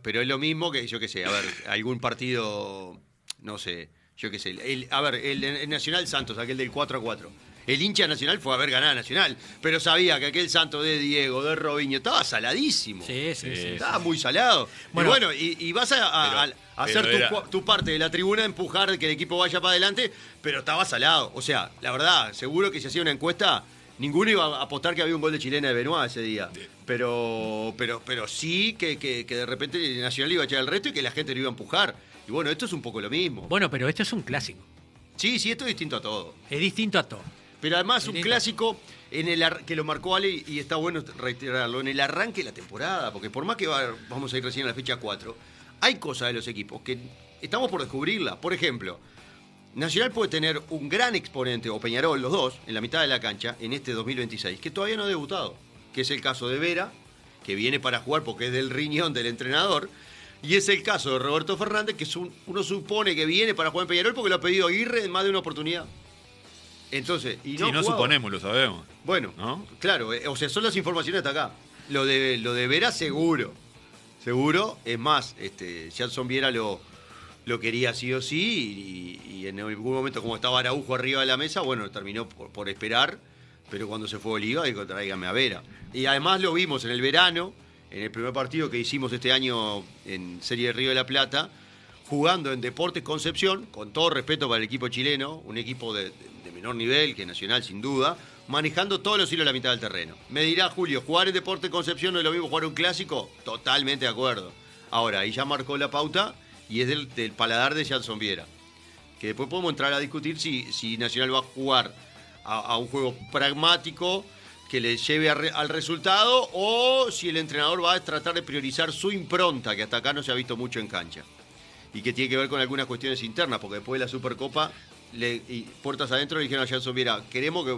Speaker 1: pero es lo mismo que, yo qué sé, a ver, algún partido, no sé, yo qué sé. El Nacional Santos, aquel del 4-4. El hincha Nacional fue a ver ganar a Nacional, pero sabía que aquel Santos de Diego, de Robinho, estaba saladísimo.
Speaker 3: Sí.
Speaker 1: Estaba muy salado.
Speaker 3: Bueno,
Speaker 1: Y vas a hacer
Speaker 2: pero era-
Speaker 1: tu parte de la tribuna, empujar que el equipo vaya para adelante, pero estaba salado. O sea, la verdad, seguro que si hacía una encuesta, ninguno iba a apostar que había un gol de chilena de Benoit ese día. Pero sí que de repente el Nacional iba a echar el resto y que la gente lo iba a empujar. Y bueno, esto es un poco lo mismo.
Speaker 3: Bueno, pero esto es un clásico.
Speaker 1: Sí, esto es distinto a todo.
Speaker 3: Es distinto a todo.
Speaker 1: Pero además un
Speaker 3: Distinto.
Speaker 1: clásico que lo marcó Ale, y está bueno reiterarlo, en el arranque de la temporada, porque por más que vamos a ir recién a la fecha 4, hay cosas de los equipos que estamos por descubrirlas. Por ejemplo, Nacional puede tener un gran exponente, o Peñarol, los dos, en la mitad de la cancha, en este 2026, que todavía no ha debutado, que es el caso de Vera, que viene para jugar porque es del riñón del entrenador, y es el caso de Roberto Fernández, que uno supone que viene para jugar en Peñarol porque lo ha pedido Aguirre en más de una oportunidad. Entonces, y
Speaker 2: Sí,
Speaker 1: no,
Speaker 2: no
Speaker 1: jugaba.
Speaker 2: suponemos, lo sabemos.
Speaker 1: Bueno,
Speaker 2: ¿No?
Speaker 1: claro, o sea, son las informaciones hasta acá. Lo de Vera seguro. Seguro, es más, Jackson Viera lo quería sí o sí, y en algún momento, como estaba Araujo arriba de la mesa, bueno, terminó por esperar, pero cuando se fue Oliva, dijo, tráigame a Vera. Y además lo vimos en el verano, en el primer partido que hicimos este año en Serie de Río de la Plata, jugando en Deportes Concepción, con todo respeto para el equipo chileno, un equipo de menor nivel que Nacional sin duda, manejando todos los hilos de la mitad del terreno. Me dirá Julio, ¿jugar en Deportes Concepción no es lo mismo jugar un clásico? Totalmente de acuerdo. Ahora, ahí ya marcó la pauta y es del paladar de Jackson Viera. Que después podemos entrar a discutir si Nacional va a jugar a un juego pragmático que le lleve al resultado, o si el entrenador va a tratar de priorizar su impronta, que hasta acá no se ha visto mucho en cancha. Y que tiene que ver con algunas cuestiones internas, porque después de la Supercopa, y puertas adentro, le dijeron a Jackson Viera, queremos que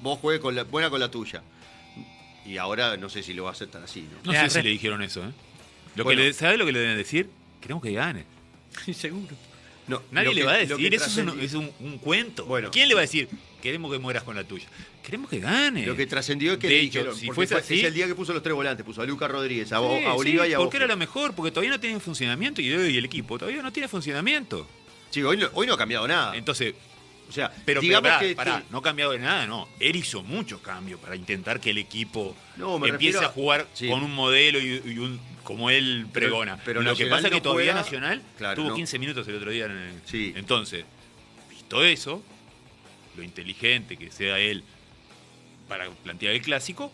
Speaker 1: vos juegues con la tuya. Y ahora no sé si lo va a hacer tan así, ¿no?
Speaker 2: No sé si le dijeron eso, ¿eh?
Speaker 1: Bueno.
Speaker 2: ¿Sabes lo que le deben decir? Queremos que gane.
Speaker 3: Seguro.
Speaker 1: No,
Speaker 2: Nadie
Speaker 1: lo
Speaker 2: le
Speaker 1: que-
Speaker 2: va a
Speaker 1: lo que
Speaker 2: decir, eso
Speaker 1: trascendió-
Speaker 2: es un cuento.
Speaker 1: Bueno.
Speaker 2: ¿Quién le va a decir? Queremos que mueras con la tuya. Queremos que gane.
Speaker 1: Lo que trascendió es que
Speaker 2: De
Speaker 1: le
Speaker 2: hecho,
Speaker 1: dijeron,
Speaker 2: si
Speaker 1: porque
Speaker 2: fuese así-
Speaker 1: es el día que puso los tres volantes, puso a Lucas Rodríguez, a
Speaker 2: Sí,
Speaker 1: Oliva
Speaker 2: sí,
Speaker 1: y a
Speaker 2: porque
Speaker 1: Bosque.
Speaker 2: era lo mejor, porque todavía no tiene funcionamiento y el equipo todavía no tiene funcionamiento.
Speaker 1: Sí, hoy no ha cambiado nada.
Speaker 2: Entonces,
Speaker 1: O sea,
Speaker 2: pero
Speaker 1: digamos
Speaker 2: pará, no ha cambiado de nada, no. Él hizo muchos cambios para intentar que el equipo
Speaker 1: No, me
Speaker 2: empiece
Speaker 1: refiero
Speaker 2: a jugar
Speaker 1: sí.
Speaker 2: con un modelo y como él pregona.
Speaker 1: pero
Speaker 2: lo que
Speaker 1: Nacional
Speaker 2: pasa es que
Speaker 1: no
Speaker 2: todavía
Speaker 1: juega-
Speaker 2: Nacional
Speaker 1: Claro,
Speaker 2: tuvo
Speaker 1: no.
Speaker 2: 15 minutos el otro día.
Speaker 1: Sí.
Speaker 2: Entonces, visto eso, lo inteligente que sea él para plantear el clásico,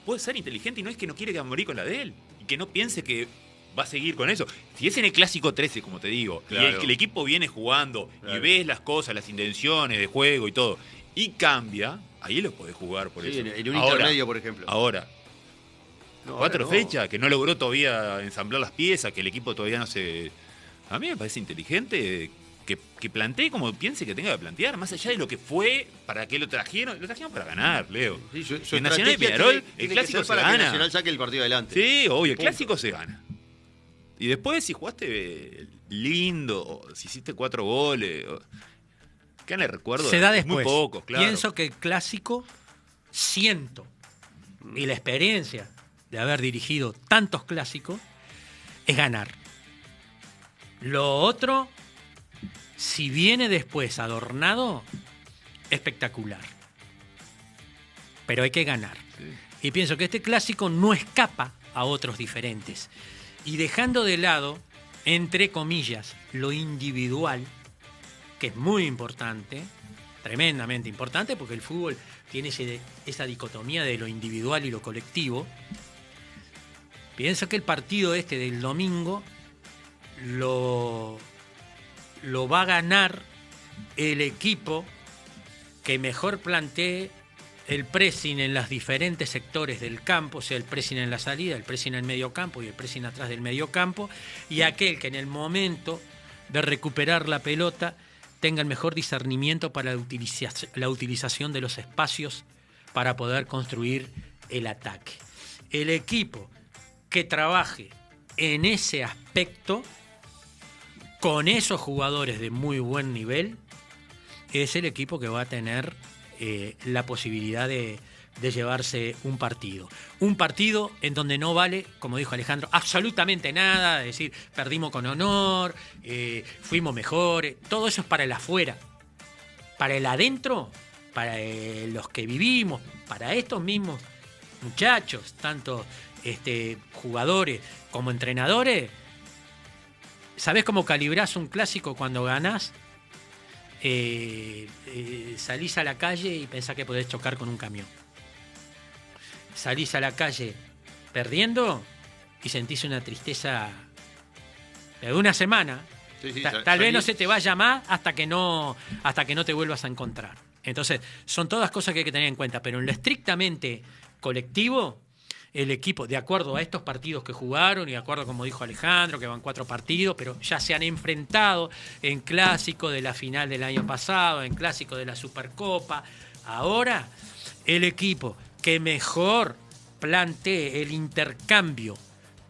Speaker 2: puede ser inteligente y no es que no quiere morir con la de él. Y que no piense que va a seguir con eso. Si es en el clásico 13, como te digo,
Speaker 1: Claro.
Speaker 2: y el equipo viene jugando y
Speaker 1: Claro.
Speaker 2: ves las cosas, las intenciones de juego y todo, y cambia, ahí lo podés jugar por
Speaker 1: Sí,
Speaker 2: eso.
Speaker 1: en un
Speaker 2: Ahora-
Speaker 1: intermedio, por ejemplo.
Speaker 2: Ahora,
Speaker 1: No,
Speaker 2: 4
Speaker 1: ahora no.
Speaker 2: fechas, que no logró todavía ensamblar las piezas, que el equipo todavía no se... A mí me parece inteligente que plantee como piense que tenga que plantear, más allá de lo que fue, para qué lo trajeron para ganar, Leo.
Speaker 1: Sí, su
Speaker 2: En Nacional y
Speaker 1: estrategia
Speaker 2: Peñarol,
Speaker 1: tiene
Speaker 2: el
Speaker 1: que
Speaker 2: clásico
Speaker 1: ser
Speaker 2: se
Speaker 1: para que
Speaker 2: gana.
Speaker 1: Nacional saque el partido adelante.
Speaker 2: Sí, obvio, el
Speaker 1: Punto.
Speaker 2: clásico se gana. Y después si jugaste lindo, o si hiciste 4 goles, ¿qué le recuerdo?
Speaker 3: Se da
Speaker 2: Es muy
Speaker 3: después.
Speaker 2: poco, claro.
Speaker 3: Pienso que el clásico, siento, y la experiencia de haber dirigido tantos clásicos, es ganar. Lo otro, si viene después adornado, espectacular. Pero hay que ganar.
Speaker 2: Sí.
Speaker 3: Y pienso que este clásico no escapa a otros diferentes. Y dejando de lado, entre comillas, lo individual, que es muy importante, tremendamente importante, porque el fútbol tiene esa dicotomía de lo individual y lo colectivo. Pienso que el partido este del domingo lo va a ganar el equipo que mejor plantee el pressing en los diferentes sectores del campo, o sea, el pressing en la salida, el pressing en el medio campo y el pressing atrás del medio campo, y aquel que en el momento de recuperar la pelota tenga el mejor discernimiento para la utilización de los espacios para poder construir el ataque. El equipo que trabaje en ese aspecto, con esos jugadores de muy buen nivel, es el equipo que va a tener la posibilidad de llevarse un partido. Un partido en donde no vale, como dijo Alejandro, absolutamente nada, es decir, perdimos con honor, fuimos mejores, todo eso es para el afuera. Para el adentro, para los que vivimos, para estos mismos muchachos, tanto jugadores como entrenadores, ¿sabés cómo calibrás un clásico cuando ganás? Salís a la calle y pensás que podés chocar con un camión. Salís a la calle perdiendo y sentís una tristeza de una semana.
Speaker 1: Sí,
Speaker 3: Tal vez no se te vaya más hasta que no te vuelvas a encontrar. Entonces, son todas cosas que hay que tener en cuenta, pero en lo estrictamente colectivo, el equipo, de acuerdo a estos partidos que jugaron y de acuerdo, como dijo Alejandro, que van 4 partidos, pero ya se han enfrentado en clásico de la final del año pasado, en clásico de la Supercopa. Ahora, el equipo que mejor plantee el intercambio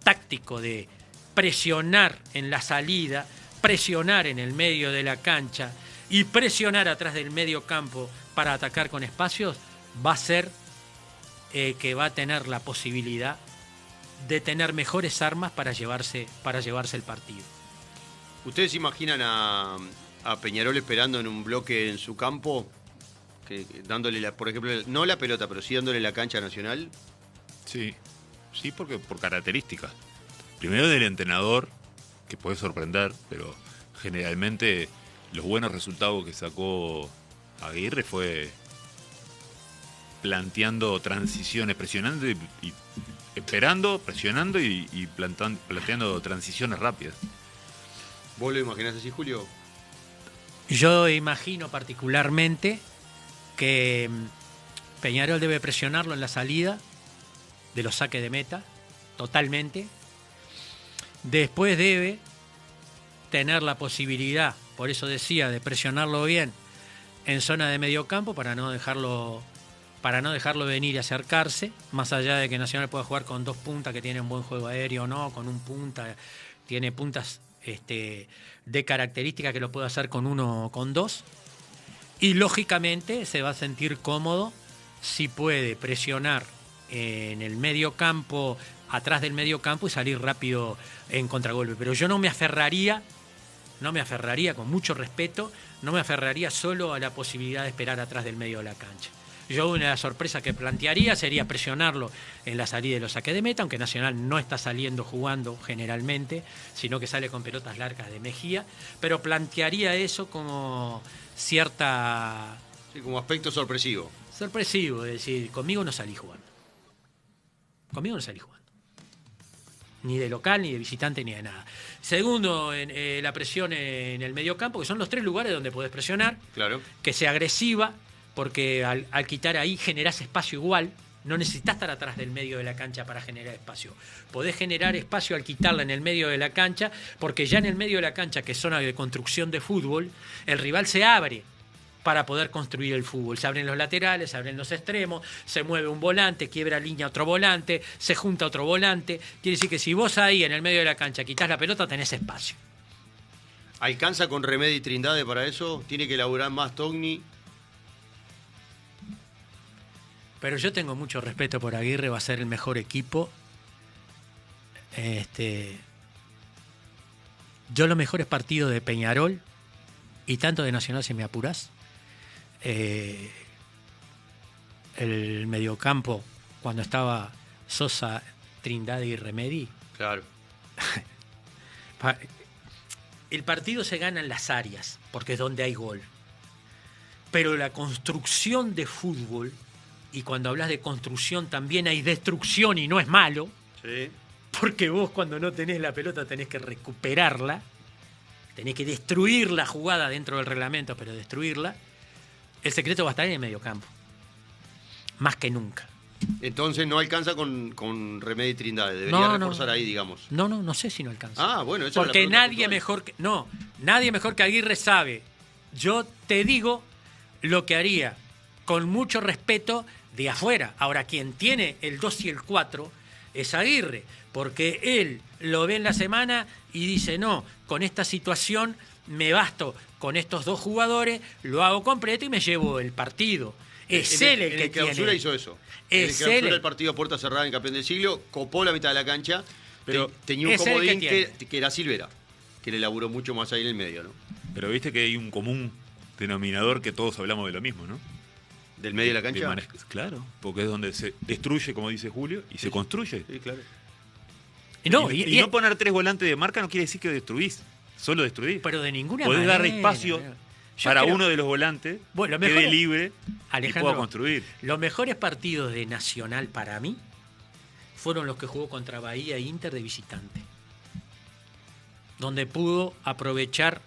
Speaker 3: táctico de presionar en la salida, presionar en el medio de la cancha y presionar atrás del medio campo para atacar con espacios, va a ser que va a tener la posibilidad de tener mejores armas para llevarse el partido.
Speaker 1: ¿Ustedes imaginan a Peñarol esperando en un bloque en su campo, dándole, por ejemplo, no la pelota, pero sí dándole la cancha a Nacional?
Speaker 2: Sí, porque por características. Primero del entrenador, que puede sorprender, pero generalmente los buenos resultados que sacó Aguirre fue planteando transiciones, presionando y esperando, presionando y planteando transiciones rápidas.
Speaker 1: ¿Vos lo imaginás así, Julio?
Speaker 3: Yo imagino particularmente que Peñarol debe presionarlo en la salida de los saques de meta, totalmente. Después debe tener la posibilidad, por eso decía, de presionarlo bien en zona de medio campo para no dejarlo venir y acercarse, más allá de que Nacional pueda jugar con 2 puntas que tienen buen juego aéreo o no, con un punta, tiene puntas de característica que lo puede hacer con 1 o con 2, y lógicamente se va a sentir cómodo si puede presionar en el medio campo, atrás del medio campo, y salir rápido en contragolpe. Pero yo no me aferraría, con mucho respeto, no me aferraría solo a la posibilidad de esperar atrás del medio de la cancha. Yo una de las sorpresas que plantearía sería presionarlo en la salida de los saques de meta, aunque Nacional no está saliendo jugando generalmente, sino que sale con pelotas largas de Mejía, pero plantearía eso como cierta...
Speaker 1: Sí, como aspecto sorpresivo.
Speaker 3: Sorpresivo, es decir, conmigo no salí jugando. Ni de local, ni de visitante, ni de nada. Segundo, la presión en el mediocampo, que son los 3 lugares donde podés presionar.
Speaker 1: Claro.
Speaker 3: Que sea agresiva, porque al quitar ahí generás espacio igual. No necesitas estar atrás del medio de la cancha para generar espacio. Podés generar espacio al quitarla en el medio de la cancha, porque ya en el medio de la cancha, que es zona de construcción de fútbol, el rival se abre para poder construir el fútbol. Se abren los laterales, se abren los extremos, se mueve un volante, quiebra línea otro volante, se junta otro volante. Quiere decir que si vos ahí en el medio de la cancha quitas la pelota, tenés espacio.
Speaker 1: ¿Alcanza con Remedi y Trindade para eso? ¿Tiene que laburar más Togni?
Speaker 3: Pero yo tengo mucho respeto por Aguirre, va a ser el mejor equipo. Yo los mejores partidos de Peñarol y tanto de Nacional, si me apurás, el mediocampo cuando estaba Sosa, Trindade y Remedi.
Speaker 1: Claro.
Speaker 3: El partido se gana en las áreas, porque es donde hay gol. Pero la construcción de fútbol, y cuando hablas de construcción también hay destrucción y no es malo,
Speaker 1: Sí.
Speaker 3: porque vos cuando no tenés la pelota tenés que recuperarla, tenés que destruir la jugada dentro del reglamento, pero destruirla. El secreto va a estar en el mediocampo, más que nunca.
Speaker 1: Entonces no alcanza con Remedi y Trindade. Debería reforzar ahí, digamos.
Speaker 3: No sé si no alcanza.
Speaker 1: Ah, bueno, eso
Speaker 3: porque
Speaker 1: era la
Speaker 3: nadie mejor que Aguirre sabe Yo te digo lo que haría, con mucho respeto, de afuera. Ahora, quien tiene el 2 y el 4 es Aguirre, porque él lo ve en la semana y dice, no, con esta situación me basto con estos 2 jugadores, lo hago completo y me llevo el partido. Es él el que
Speaker 1: en Clausura
Speaker 3: tiene.
Speaker 1: hizo eso.
Speaker 3: Es
Speaker 1: en Clausura
Speaker 3: él.
Speaker 1: el partido a puerta cerrada en Campeón del Siglo, copó la mitad de la cancha, pero tenía un
Speaker 3: es él
Speaker 1: comodín
Speaker 3: que
Speaker 1: que era Silvera, que le laburó mucho más ahí en el medio, ¿no?
Speaker 2: Pero viste que hay un común denominador que todos hablamos de lo mismo, ¿no?
Speaker 1: Del medio de la cancha.
Speaker 2: Claro, porque es donde se destruye, como dice Julio, y se construye.
Speaker 1: Sí, claro.
Speaker 3: No,
Speaker 2: y no poner 3 volantes de marca no quiere decir que destruís, solo destruís.
Speaker 3: pero de ninguna
Speaker 2: Podés
Speaker 3: manera.
Speaker 2: dar espacio
Speaker 3: Yo
Speaker 2: para
Speaker 3: creo-
Speaker 2: uno de los volantes
Speaker 3: Bueno, lo
Speaker 2: quede
Speaker 3: mejor-
Speaker 2: libre y
Speaker 3: Alejandro,
Speaker 2: pueda construir.
Speaker 3: Los mejores partidos de Nacional para mí fueron los que jugó contra Bahía e Inter de visitante, donde pudo aprovechar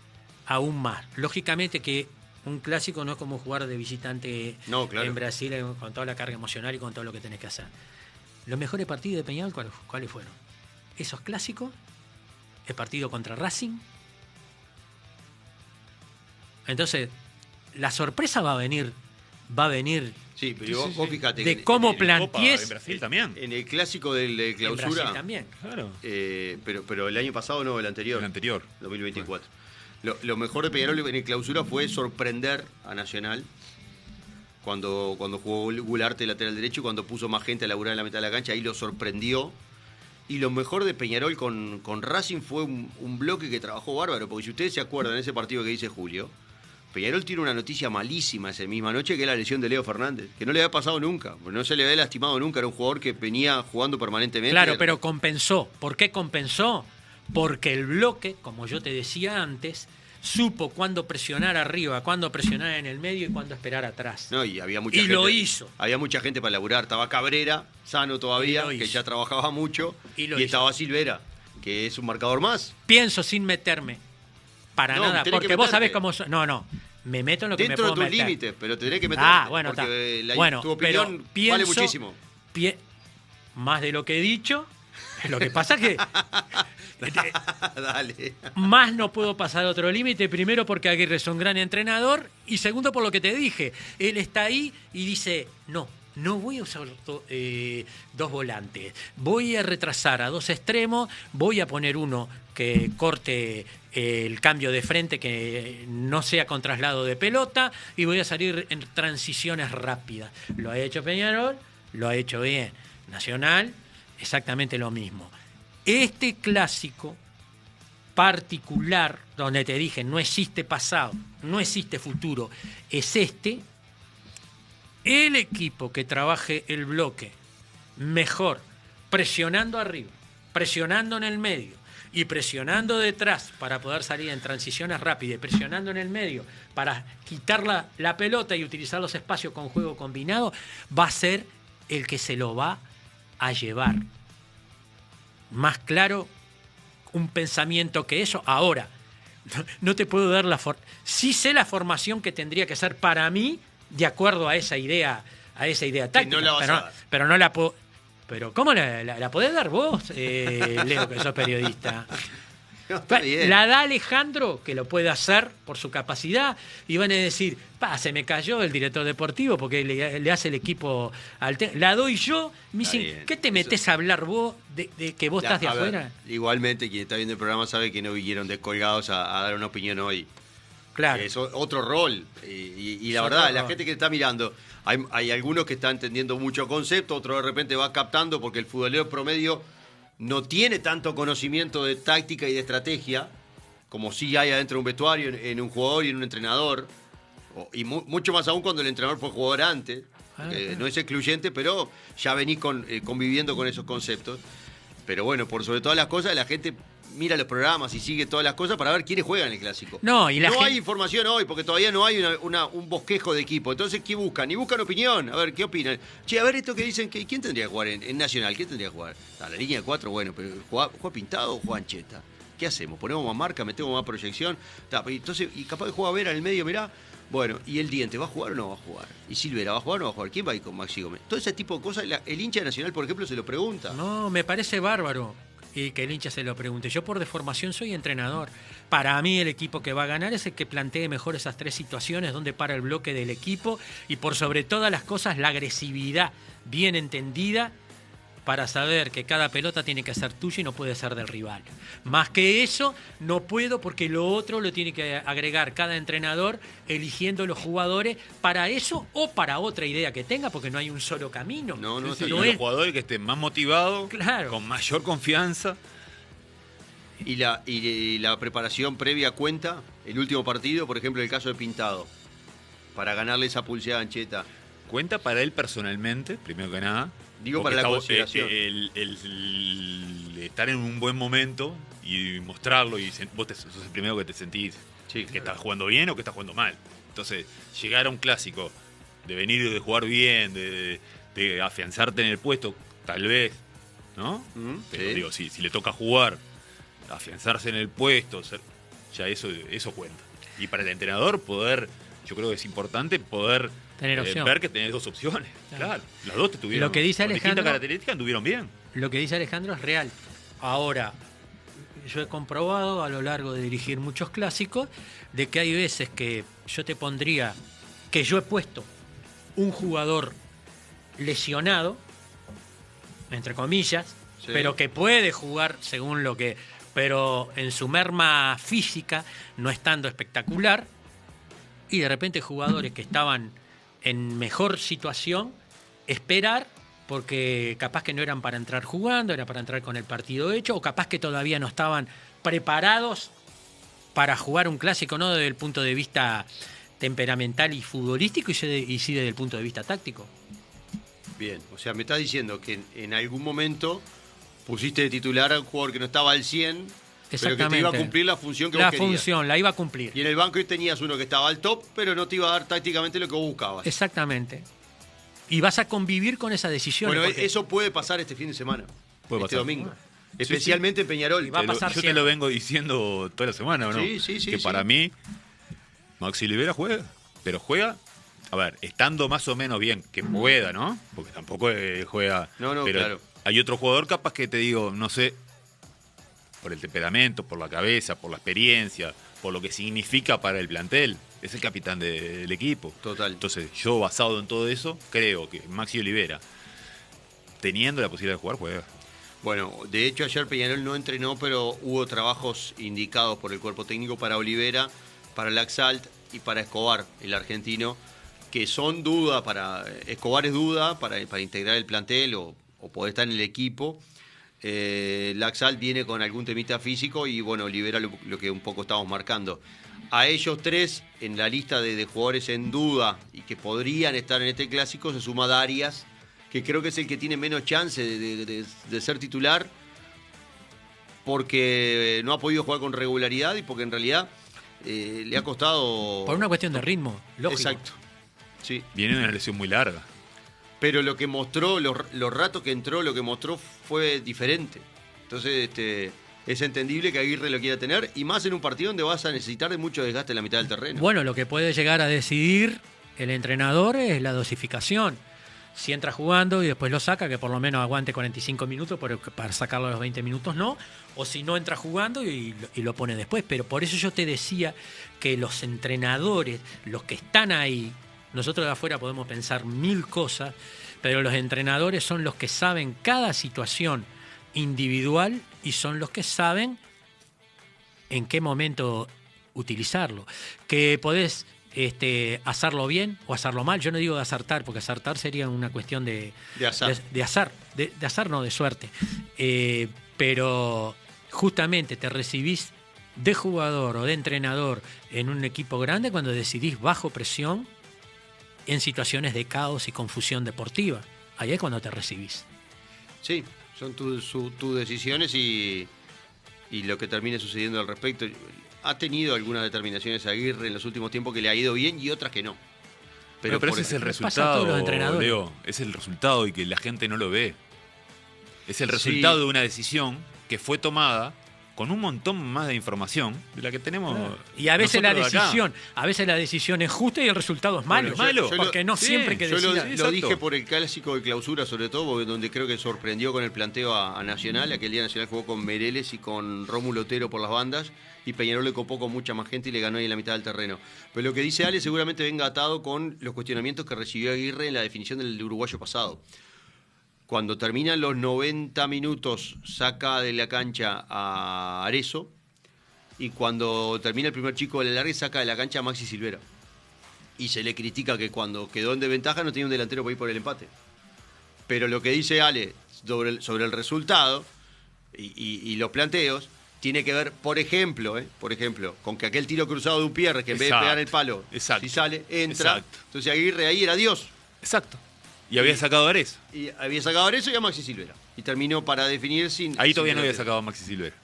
Speaker 3: aún más. Lógicamente que un clásico no es como jugar de visitante
Speaker 1: No, claro.
Speaker 3: en Brasil con toda la carga emocional y con todo lo que tenés que hacer. Los mejores partidos de Peñarol, ¿cuáles fueron? Esos clásicos, el partido contra Racing. Entonces, la sorpresa va a venir
Speaker 1: Sí, pero vos fíjate.
Speaker 3: de cómo
Speaker 2: En Copa,
Speaker 3: plantees
Speaker 2: en Brasil también.
Speaker 1: En el clásico del
Speaker 3: en
Speaker 1: Clausura.
Speaker 3: Brasil también.
Speaker 2: Claro.
Speaker 1: Pero el año pasado no, el anterior.
Speaker 2: El anterior.
Speaker 1: 2024. Lo mejor de Peñarol en el Clausura fue sorprender a Nacional cuando jugó Gularte lateral derecho y cuando puso más gente a laburar en la mitad de la cancha, ahí lo sorprendió. Y lo mejor de Peñarol con Racing fue un bloque que trabajó bárbaro, porque si ustedes se acuerdan de ese partido que dice Julio, Peñarol tiene una noticia malísima esa misma noche, que es la lesión de Leo Fernández, que no le había pasado nunca, no se le había lastimado nunca, era un jugador que venía jugando permanentemente.
Speaker 3: Claro, pero compensó. ¿Por qué compensó? Porque el bloque, como yo te decía antes, supo cuándo presionar arriba, cuándo presionar en el medio y cuándo esperar atrás.
Speaker 1: No, y había mucha
Speaker 3: Y
Speaker 1: gente,
Speaker 3: lo hizo.
Speaker 1: Había mucha gente para laburar. Estaba Cabrera, sano todavía,
Speaker 3: Y lo
Speaker 1: que
Speaker 3: hizo.
Speaker 1: ya trabajaba mucho.
Speaker 3: Y
Speaker 1: Y,
Speaker 3: lo hizo.
Speaker 1: estaba Silvera, que es un marcador más.
Speaker 3: Pienso sin meterme. Para
Speaker 1: No,
Speaker 3: nada,
Speaker 1: tenés que
Speaker 3: porque vos
Speaker 1: meterte.
Speaker 3: sabés cómo... No, me meto en lo que
Speaker 1: Dentro
Speaker 3: me
Speaker 1: de
Speaker 3: puedo
Speaker 1: tus
Speaker 3: meter.
Speaker 1: límites, pero tenés que meterte.
Speaker 3: Ah, bueno, está.
Speaker 1: porque
Speaker 3: Bueno,
Speaker 1: tu opinión
Speaker 3: pero
Speaker 1: vale
Speaker 3: pienso-
Speaker 1: muchísimo.
Speaker 3: Más de lo que he dicho. Lo que pasa es que
Speaker 1: Dale.
Speaker 3: más no puedo pasar otro límite. Primero porque Aguirre es un gran entrenador. Y segundo por lo que te dije. Él está ahí y dice, no voy a usar 2 volantes. Voy a retrasar a 2 extremos. Voy a poner uno que corte el cambio de frente, que no sea con traslado de pelota. Y voy a salir en transiciones rápidas. Lo ha hecho Peñarol, lo ha hecho bien. Nacional, exactamente lo mismo. Este clásico particular, donde te dije, no existe pasado, no existe futuro, es este, el equipo que trabaje el bloque mejor, presionando arriba, presionando en el medio y presionando detrás para poder salir en transiciones rápidas, presionando en el medio para quitar la pelota y utilizar los espacios con juego combinado, va a ser el que se lo va a llevar. Más claro un pensamiento que eso. Ahora, no te puedo dar sí sé la formación que tendría que ser para mí de acuerdo a esa idea táctica,
Speaker 1: no la vas a dar.
Speaker 3: pero no la puedo. Pero ¿cómo la podés dar vos, Leo, que sos periodista?
Speaker 1: No, está bien.
Speaker 3: La da Alejandro, que lo puede hacer por su capacidad, y van a decir, se me cayó el director deportivo porque le hace el equipo la doy yo. Me
Speaker 1: Está
Speaker 3: dicen,
Speaker 1: bien.
Speaker 3: ¿qué te metés a hablar vos de que vos estás de
Speaker 1: A ver,
Speaker 3: afuera?
Speaker 1: igualmente, quien está viendo el programa sabe que no vinieron descolgados a dar una opinión hoy.
Speaker 3: Claro.
Speaker 1: Es otro rol. Y la
Speaker 3: Es
Speaker 1: verdad,
Speaker 3: otro
Speaker 1: la
Speaker 3: rol.
Speaker 1: gente que está mirando, hay algunos que están entendiendo mucho concepto, otro de repente va captando porque el futbolero promedio no tiene tanto conocimiento de táctica y de estrategia como sí hay adentro de un vestuario, en un jugador y en un entrenador. Y mucho más aún cuando el entrenador fue jugador antes. No es excluyente, pero ya venís conviviendo con esos conceptos. Pero bueno, por sobre todas las cosas, la gente mira los programas y sigue todas las cosas para ver quiénes juegan el clásico.
Speaker 3: No, y la gente-
Speaker 1: hay información hoy, porque todavía no hay un bosquejo de equipo. Entonces, ¿qué buscan? Y buscan opinión. A ver, ¿qué opinan? Che, a ver esto que dicen, ¿quién tendría que jugar en Nacional? ¿Quién tendría que jugar? La línea de 4, bueno, pero ¿juega Pintado o juega Ancheta? ¿Qué hacemos? ¿Ponemos más marca? ¿Metemos más proyección? Entonces, y capaz que juega Vera en el medio, mirá. Bueno, ¿y el Diente va a jugar o no va a jugar? ¿Y Silvera va a jugar o no va a jugar? ¿Quién va a ir con Maxi Gómez? Todo ese tipo de cosas, el hincha de Nacional, por ejemplo, se lo pregunta.
Speaker 3: No, me parece bárbaro. y que el hincha se lo pregunte. Yo por deformación soy entrenador. Para mí el equipo que va a ganar es el que plantee mejor esas tres situaciones, donde para el bloque del equipo y por sobre todas las cosas la agresividad bien entendida para saber que cada pelota tiene que ser tuya y no puede ser del rival. Más que eso, no puedo porque lo otro lo tiene que agregar cada entrenador eligiendo los jugadores para eso o para otra idea que tenga, porque no hay un solo camino.
Speaker 2: Sí,
Speaker 3: No
Speaker 2: y
Speaker 3: es-
Speaker 2: los jugadores que estén más motivados,
Speaker 3: Claro.
Speaker 2: con mayor confianza.
Speaker 1: ¿Y la preparación previa cuenta? El último partido, por ejemplo, el caso de Pintado, para ganarle esa pulseada a Ancheta.
Speaker 2: Cuenta para él personalmente, primero que nada.
Speaker 1: Digo,
Speaker 2: porque
Speaker 1: para la
Speaker 2: está-
Speaker 1: consideración.
Speaker 2: el estar en un buen momento y mostrarlo, y vos sos el primero que te sentís
Speaker 1: Sí,
Speaker 2: que
Speaker 1: claro.
Speaker 2: estás jugando bien o que estás jugando mal. Entonces, llegar a un clásico, de venir de jugar bien, de afianzarte en el puesto, tal vez, ¿no? Pero
Speaker 1: Sí.
Speaker 2: digo, si le toca jugar, afianzarse en el puesto, ya eso cuenta. Y para el entrenador poder, yo creo que es importante poder
Speaker 3: Tener opción.
Speaker 2: ver que tenés dos opciones. Claro, las dos te tuvieron.
Speaker 3: Lo que dice
Speaker 2: con distintas
Speaker 3: Alejandro-
Speaker 2: características anduvieron bien.
Speaker 3: Lo que dice Alejandro es real. Ahora, yo he comprobado a lo largo de dirigir muchos clásicos de que hay veces que yo te pondría, que yo he puesto un jugador lesionado, entre comillas,
Speaker 1: Sí.
Speaker 3: pero que puede jugar según lo que... pero en su merma física, no estando espectacular, y de repente jugadores que estaban en mejor situación, esperar, porque capaz que no eran para entrar jugando, era para entrar con el partido hecho, o capaz que todavía no estaban preparados para jugar un clásico, no desde el punto de vista temperamental y futbolístico, y sí desde el punto de vista táctico.
Speaker 1: Bien, o sea, me estás diciendo que en algún momento pusiste de titular a un jugador que no estaba al 100, pero que te iba a cumplir la función que
Speaker 3: La
Speaker 1: vos querías.
Speaker 3: función, la iba a cumplir.
Speaker 1: Y en el banco tenías uno que estaba al top, pero no te iba a dar tácticamente lo que vos buscabas.
Speaker 3: Exactamente. Y vas a convivir con esa decisión.
Speaker 1: Bueno, eso puede pasar este fin de semana,
Speaker 2: Puede
Speaker 1: este
Speaker 2: pasar.
Speaker 1: domingo. Especialmente en Peñarol.
Speaker 3: Y va a pasar
Speaker 2: Yo te
Speaker 3: siempre.
Speaker 2: lo vengo diciendo toda la semana, ¿o no?
Speaker 1: Sí, sí, sí,
Speaker 2: que
Speaker 1: sí.
Speaker 2: para mí, Maxi Olivera juega, pero juega, a ver, estando más o menos bien, que pueda, ¿no? Porque tampoco juega.
Speaker 1: No,
Speaker 2: pero
Speaker 1: claro.
Speaker 2: hay otro jugador capaz que te digo, no sé, por el temperamento, por la cabeza, por la experiencia, por lo que significa para el plantel. Es el capitán del equipo.
Speaker 1: Total.
Speaker 2: Entonces, yo basado en todo eso, creo que Maxi Olivera, teniendo la posibilidad de jugar, juega.
Speaker 1: Bueno, de hecho ayer Peñarol no entrenó, pero hubo trabajos indicados por el cuerpo técnico para Olivera, para Laxalt y para Escobar, el argentino, que son duda para... Escobar es duda para integrar el plantel o poder estar en el equipo. Laxalt viene con algún temita físico y bueno, Olivera lo que un poco estamos marcando. A ellos tres, en la lista de jugadores en duda y que podrían estar en este clásico, se suma Darias, que creo que es el que tiene menos chance de ser titular, porque no ha podido jugar con regularidad y porque en realidad le ha costado...
Speaker 3: Por una cuestión de ritmo, lógico.
Speaker 1: Exacto, sí.
Speaker 2: Viene una lesión muy larga.
Speaker 1: Pero lo que mostró, los ratos que entró, lo que mostró fue diferente. Entonces, es entendible que Aguirre lo quiera tener, y más en un partido donde vas a necesitar de mucho desgaste en la mitad del terreno.
Speaker 3: Bueno, lo que puede llegar a decidir el entrenador es la dosificación. Si entra jugando y después lo saca, que por lo menos aguante 45 minutos, pero para sacarlo a los 20 minutos no. O si no entra jugando y lo pone después. Pero por eso yo te decía que los entrenadores, los que están ahí, nosotros de afuera podemos pensar mil cosas, pero los entrenadores son los que saben cada situación individual y son los que saben en qué momento utilizarlo. Que podés hacerlo bien o hacerlo mal. Yo no digo de acertar, porque acertar sería una cuestión de
Speaker 1: azar.
Speaker 3: De azar. De azar, no, de suerte. Pero justamente te recibís de jugador o de entrenador en un equipo grande cuando decidís bajo presión en situaciones de caos y confusión deportiva. Ahí es cuando te recibís.
Speaker 1: Sí, son tus decisiones y lo que termine sucediendo al respecto. Ha tenido algunas determinaciones Aguirre en los últimos tiempos que le ha ido bien y otras que no.
Speaker 2: Pero ese es el
Speaker 3: pasa a
Speaker 2: resultado,
Speaker 3: todos los entrenadores.
Speaker 2: Leo. Es el resultado y que la gente no lo ve. Es el
Speaker 1: Sí.
Speaker 2: resultado de una decisión que fue tomada con un montón más de información de la que tenemos.
Speaker 3: Y a veces
Speaker 2: nosotros de acá.
Speaker 3: a veces la decisión es justa y el resultado es malo.
Speaker 1: Bueno,
Speaker 3: porque no siempre que
Speaker 1: Yo
Speaker 3: decida.
Speaker 1: lo dije por el clásico de clausura, sobre todo, porque donde creo que sorprendió con el planteo a Nacional. Aquel día Nacional jugó con Meireles y con Rómulo Otero por las bandas, y Peñarol le copó con mucha más gente y le ganó ahí en la mitad del terreno. Pero lo que dice Ale seguramente venga atado con los cuestionamientos que recibió Aguirre en la definición del uruguayo pasado. Cuando terminan los 90 minutos, saca de la cancha a Arezzo, y cuando termina el primer chico del alargue, saca de la cancha a Maxi Silvera. Y se le critica que cuando quedó en desventaja no tenía un delantero para ir por el empate. Pero lo que dice Ale sobre el resultado y los planteos tiene que ver, por ejemplo, con que aquel tiro cruzado de un Pierre, que en vez de pegar el palo, si sale, entra.
Speaker 2: Exacto.
Speaker 1: Entonces Aguirre ahí era Dios.
Speaker 2: Exacto. Y había sacado a Arezzo.
Speaker 1: Y había sacado a Arezzo y a Maxi Silvera. Y terminó para definir sin...
Speaker 2: Ahí todavía
Speaker 1: sin
Speaker 2: no había sacado a Maxi Silvera.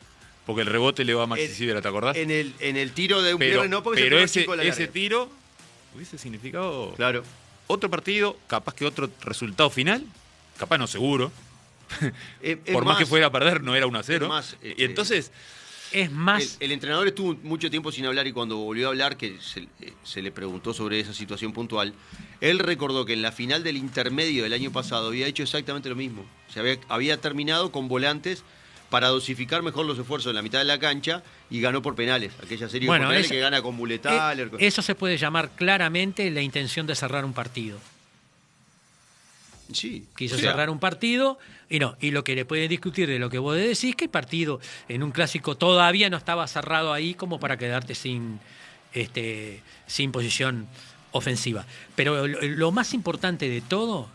Speaker 2: Porque el rebote le va a Maxi Silvera, ¿te acordás?
Speaker 1: En el tiro de un
Speaker 2: pero,
Speaker 1: Pierre no, porque
Speaker 2: pero
Speaker 1: ese
Speaker 2: tiro hubiese significado
Speaker 1: claro.
Speaker 2: otro partido, capaz que otro resultado final, capaz no seguro. Por más que fuera a perder, no era 1-0. Y entonces...
Speaker 3: Es más...
Speaker 1: El entrenador estuvo mucho tiempo sin hablar, y cuando volvió a hablar, que se le preguntó sobre esa situación puntual, él recordó que en la final del intermedio del año pasado había hecho exactamente lo mismo. O sea, había terminado con volantes para dosificar mejor los esfuerzos en la mitad de la cancha, y ganó por penales. Aquella serie de penales que gana con Buletaler.
Speaker 3: Eso se puede llamar claramente la intención de cerrar un partido.
Speaker 1: Sí.
Speaker 3: Quiso cerrar un partido y lo que le pueden discutir de lo que vos decís, que el partido en un clásico todavía no estaba cerrado ahí como para quedarte sin posición ofensiva. Pero lo más importante de todo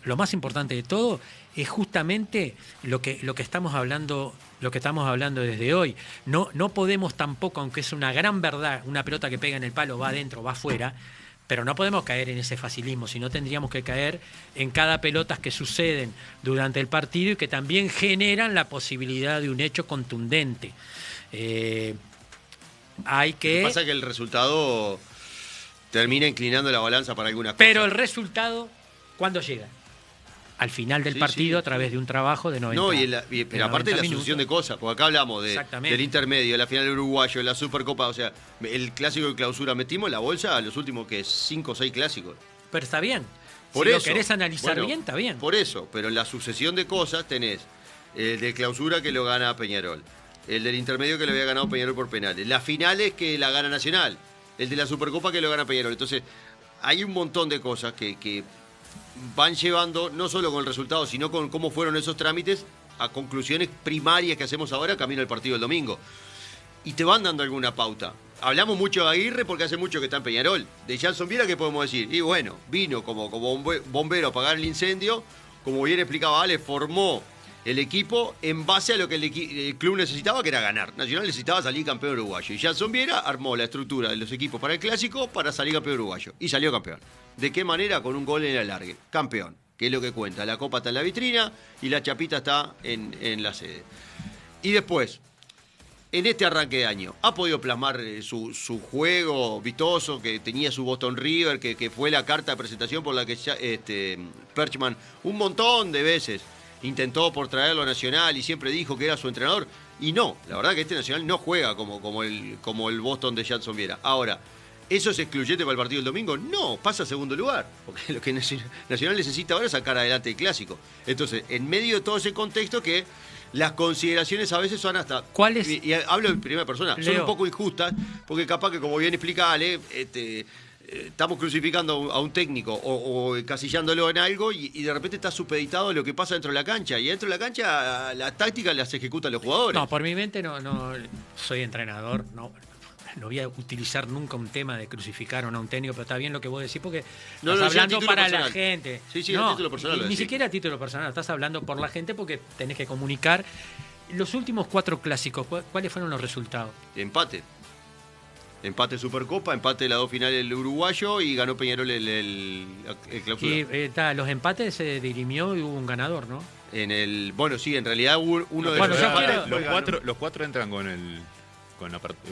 Speaker 3: es justamente lo que estamos hablando desde hoy. No podemos tampoco, aunque es una gran verdad, una pelota que pega en el palo va adentro, va afuera, pero no podemos caer en ese facilismo, sino tendríamos que caer en cada pelota que suceden durante el partido y que también generan la posibilidad de un hecho contundente. Lo que
Speaker 1: pasa es que el resultado termina inclinando la balanza para algunas cosas.
Speaker 3: Pero el resultado, ¿cuándo llega? Al final del partido, a través de un trabajo de 90
Speaker 1: minutos. No, pero aparte de la sucesión de cosas, porque acá hablamos del intermedio, de la final del uruguayo, de la Supercopa, o sea, el clásico de clausura, metimos en la bolsa a los últimos 5 o 6 clásicos.
Speaker 3: Pero está bien.
Speaker 1: Por
Speaker 3: si
Speaker 1: eso,
Speaker 3: lo querés analizar bien, está bien.
Speaker 1: Por eso, pero en la sucesión de cosas tenés el de clausura que lo gana Peñarol, el del intermedio que lo había ganado Peñarol por penales, las finales que la gana Nacional, el de la Supercopa que lo gana Peñarol. Entonces, hay un montón de cosas que van llevando, no solo con el resultado, sino con cómo fueron esos trámites, a conclusiones primarias que hacemos ahora camino al partido del domingo. Y te van dando alguna pauta. Hablamos mucho de Aguirre porque hace mucho que está en Peñarol. De Jansson Viera, ¿qué podemos decir? Y bueno, vino como bombero a apagar el incendio, como bien explicaba Ale, formó el equipo en base a lo que el club necesitaba, que era ganar. Nacional necesitaba salir campeón uruguayo. Y Jansson Viera armó la estructura de los equipos para el clásico para salir campeón uruguayo. Y salió campeón. ¿De qué manera? Con un gol en el alargue. Campeón, que es lo que cuenta. La copa está en la vitrina y la chapita está en la sede. Y después, en este arranque de año, ha podido plasmar su juego vistoso, que tenía su Boston River, que fue la carta de presentación por la que Perchman un montón de veces intentó por traerlo a Nacional y siempre dijo que era su entrenador. Y no, la verdad que este Nacional no juega como el Boston de Jansson Viera. Ahora, ¿eso es excluyente para el partido del domingo? No, pasa a segundo lugar. Porque lo que Nacional necesita ahora es sacar adelante el clásico. Entonces, en medio de todo ese contexto que las consideraciones a veces son hasta...
Speaker 3: ¿Cuáles?
Speaker 1: Y hablo en primera persona.
Speaker 3: Leo.
Speaker 1: Son un poco injustas, porque capaz que, como bien explica Ale, estamos crucificando a un técnico o encasillándolo en algo y de repente está supeditado a lo que pasa dentro de la cancha. Y dentro de la cancha las tácticas las ejecutan los jugadores.
Speaker 3: No, por mi mente no soy entrenador, no voy a utilizar nunca un tema de crucificar o no a un técnico, pero está bien lo que vos decís porque estás hablando para la gente.
Speaker 1: Sí,
Speaker 3: no,
Speaker 1: a título personal.
Speaker 3: Ni siquiera a título personal, estás hablando por la gente porque tenés que comunicar. Los últimos 4 clásicos, ¿cuáles fueron los resultados?
Speaker 1: Empate Supercopa, empate de las 2 finales del uruguayo y ganó Peñarol el clausura.
Speaker 3: Y los empates se dirimió y hubo un ganador, ¿no?
Speaker 1: Bueno, sí, en realidad hubo uno de
Speaker 2: los 4 entran con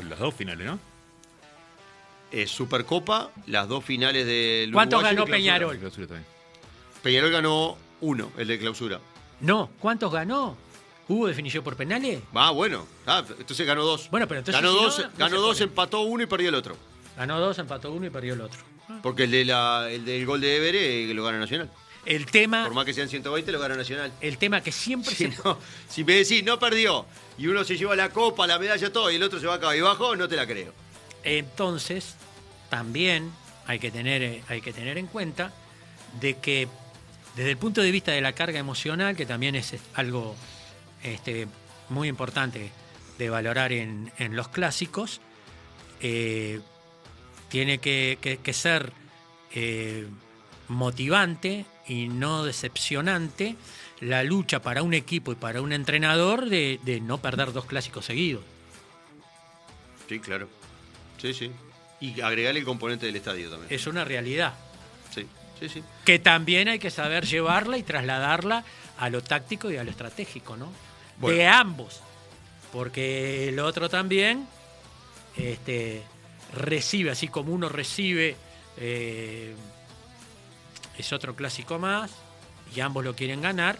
Speaker 2: las 2 finales, ¿no?
Speaker 1: Supercopa, las 2 finales del
Speaker 3: ¿Cuánto
Speaker 1: uruguayo
Speaker 3: ganó Peñarol?
Speaker 1: Peñarol ganó 1, el de clausura.
Speaker 3: No, ¿cuántos ganó? ¿Hubo definición por penales?
Speaker 1: Bueno. Entonces ganó 2.
Speaker 3: Bueno, pero entonces
Speaker 1: ganó
Speaker 3: si no,
Speaker 1: 2,
Speaker 3: no
Speaker 1: ganó
Speaker 3: se
Speaker 1: 2,
Speaker 3: pone.
Speaker 1: empató 1 y perdió el otro.
Speaker 3: Ganó 2, empató 1 y perdió el otro.
Speaker 1: Porque el del gol de Évere lo gana Nacional.
Speaker 3: El tema,
Speaker 1: Por más que sean 120, lo gana Nacional.
Speaker 3: el tema que siempre
Speaker 1: Si,
Speaker 3: se...
Speaker 1: no, si me decís, no perdió, y uno se lleva la copa, la medalla, todo, y el otro se va a cabizbajo, no te la creo.
Speaker 3: Entonces, también hay que tener en cuenta de que desde el punto de vista de la carga emocional, que también es algo muy importante de valorar en los clásicos, tiene que ser motivante y no decepcionante la lucha para un equipo y para un entrenador de no perder 2 clásicos seguidos.
Speaker 1: Sí, claro. Sí. Y agregarle el componente del estadio también.
Speaker 3: Es una realidad
Speaker 1: Sí.
Speaker 3: que también hay que saber llevarla y trasladarla a lo táctico y a lo estratégico, ¿no?
Speaker 1: Bueno.
Speaker 3: De ambos, porque el otro también recibe, así como uno recibe, es otro clásico más y ambos lo quieren ganar.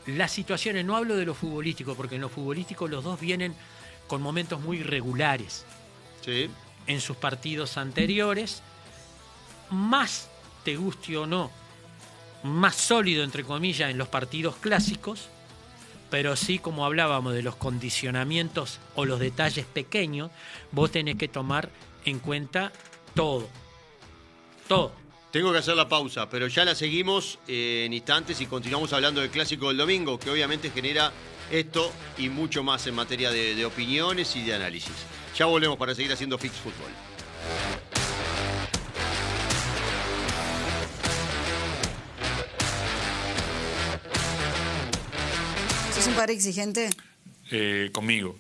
Speaker 3: Las situaciones, no hablo de lo futbolístico, porque en lo futbolístico los dos vienen con momentos muy irregulares
Speaker 1: Sí.
Speaker 3: en sus partidos anteriores, más te guste o no, más sólido entre comillas en los partidos clásicos, pero sí, como hablábamos de los condicionamientos o los detalles pequeños, vos tenés que tomar en cuenta todo.
Speaker 1: Tengo que hacer la pausa, pero ya la seguimos en instantes y continuamos hablando del clásico del domingo, que obviamente genera esto y mucho más en materia de opiniones y de análisis. Ya volvemos para seguir haciendo Fix Fútbol.
Speaker 4: ¿Sos un padre exigente?
Speaker 5: Conmigo.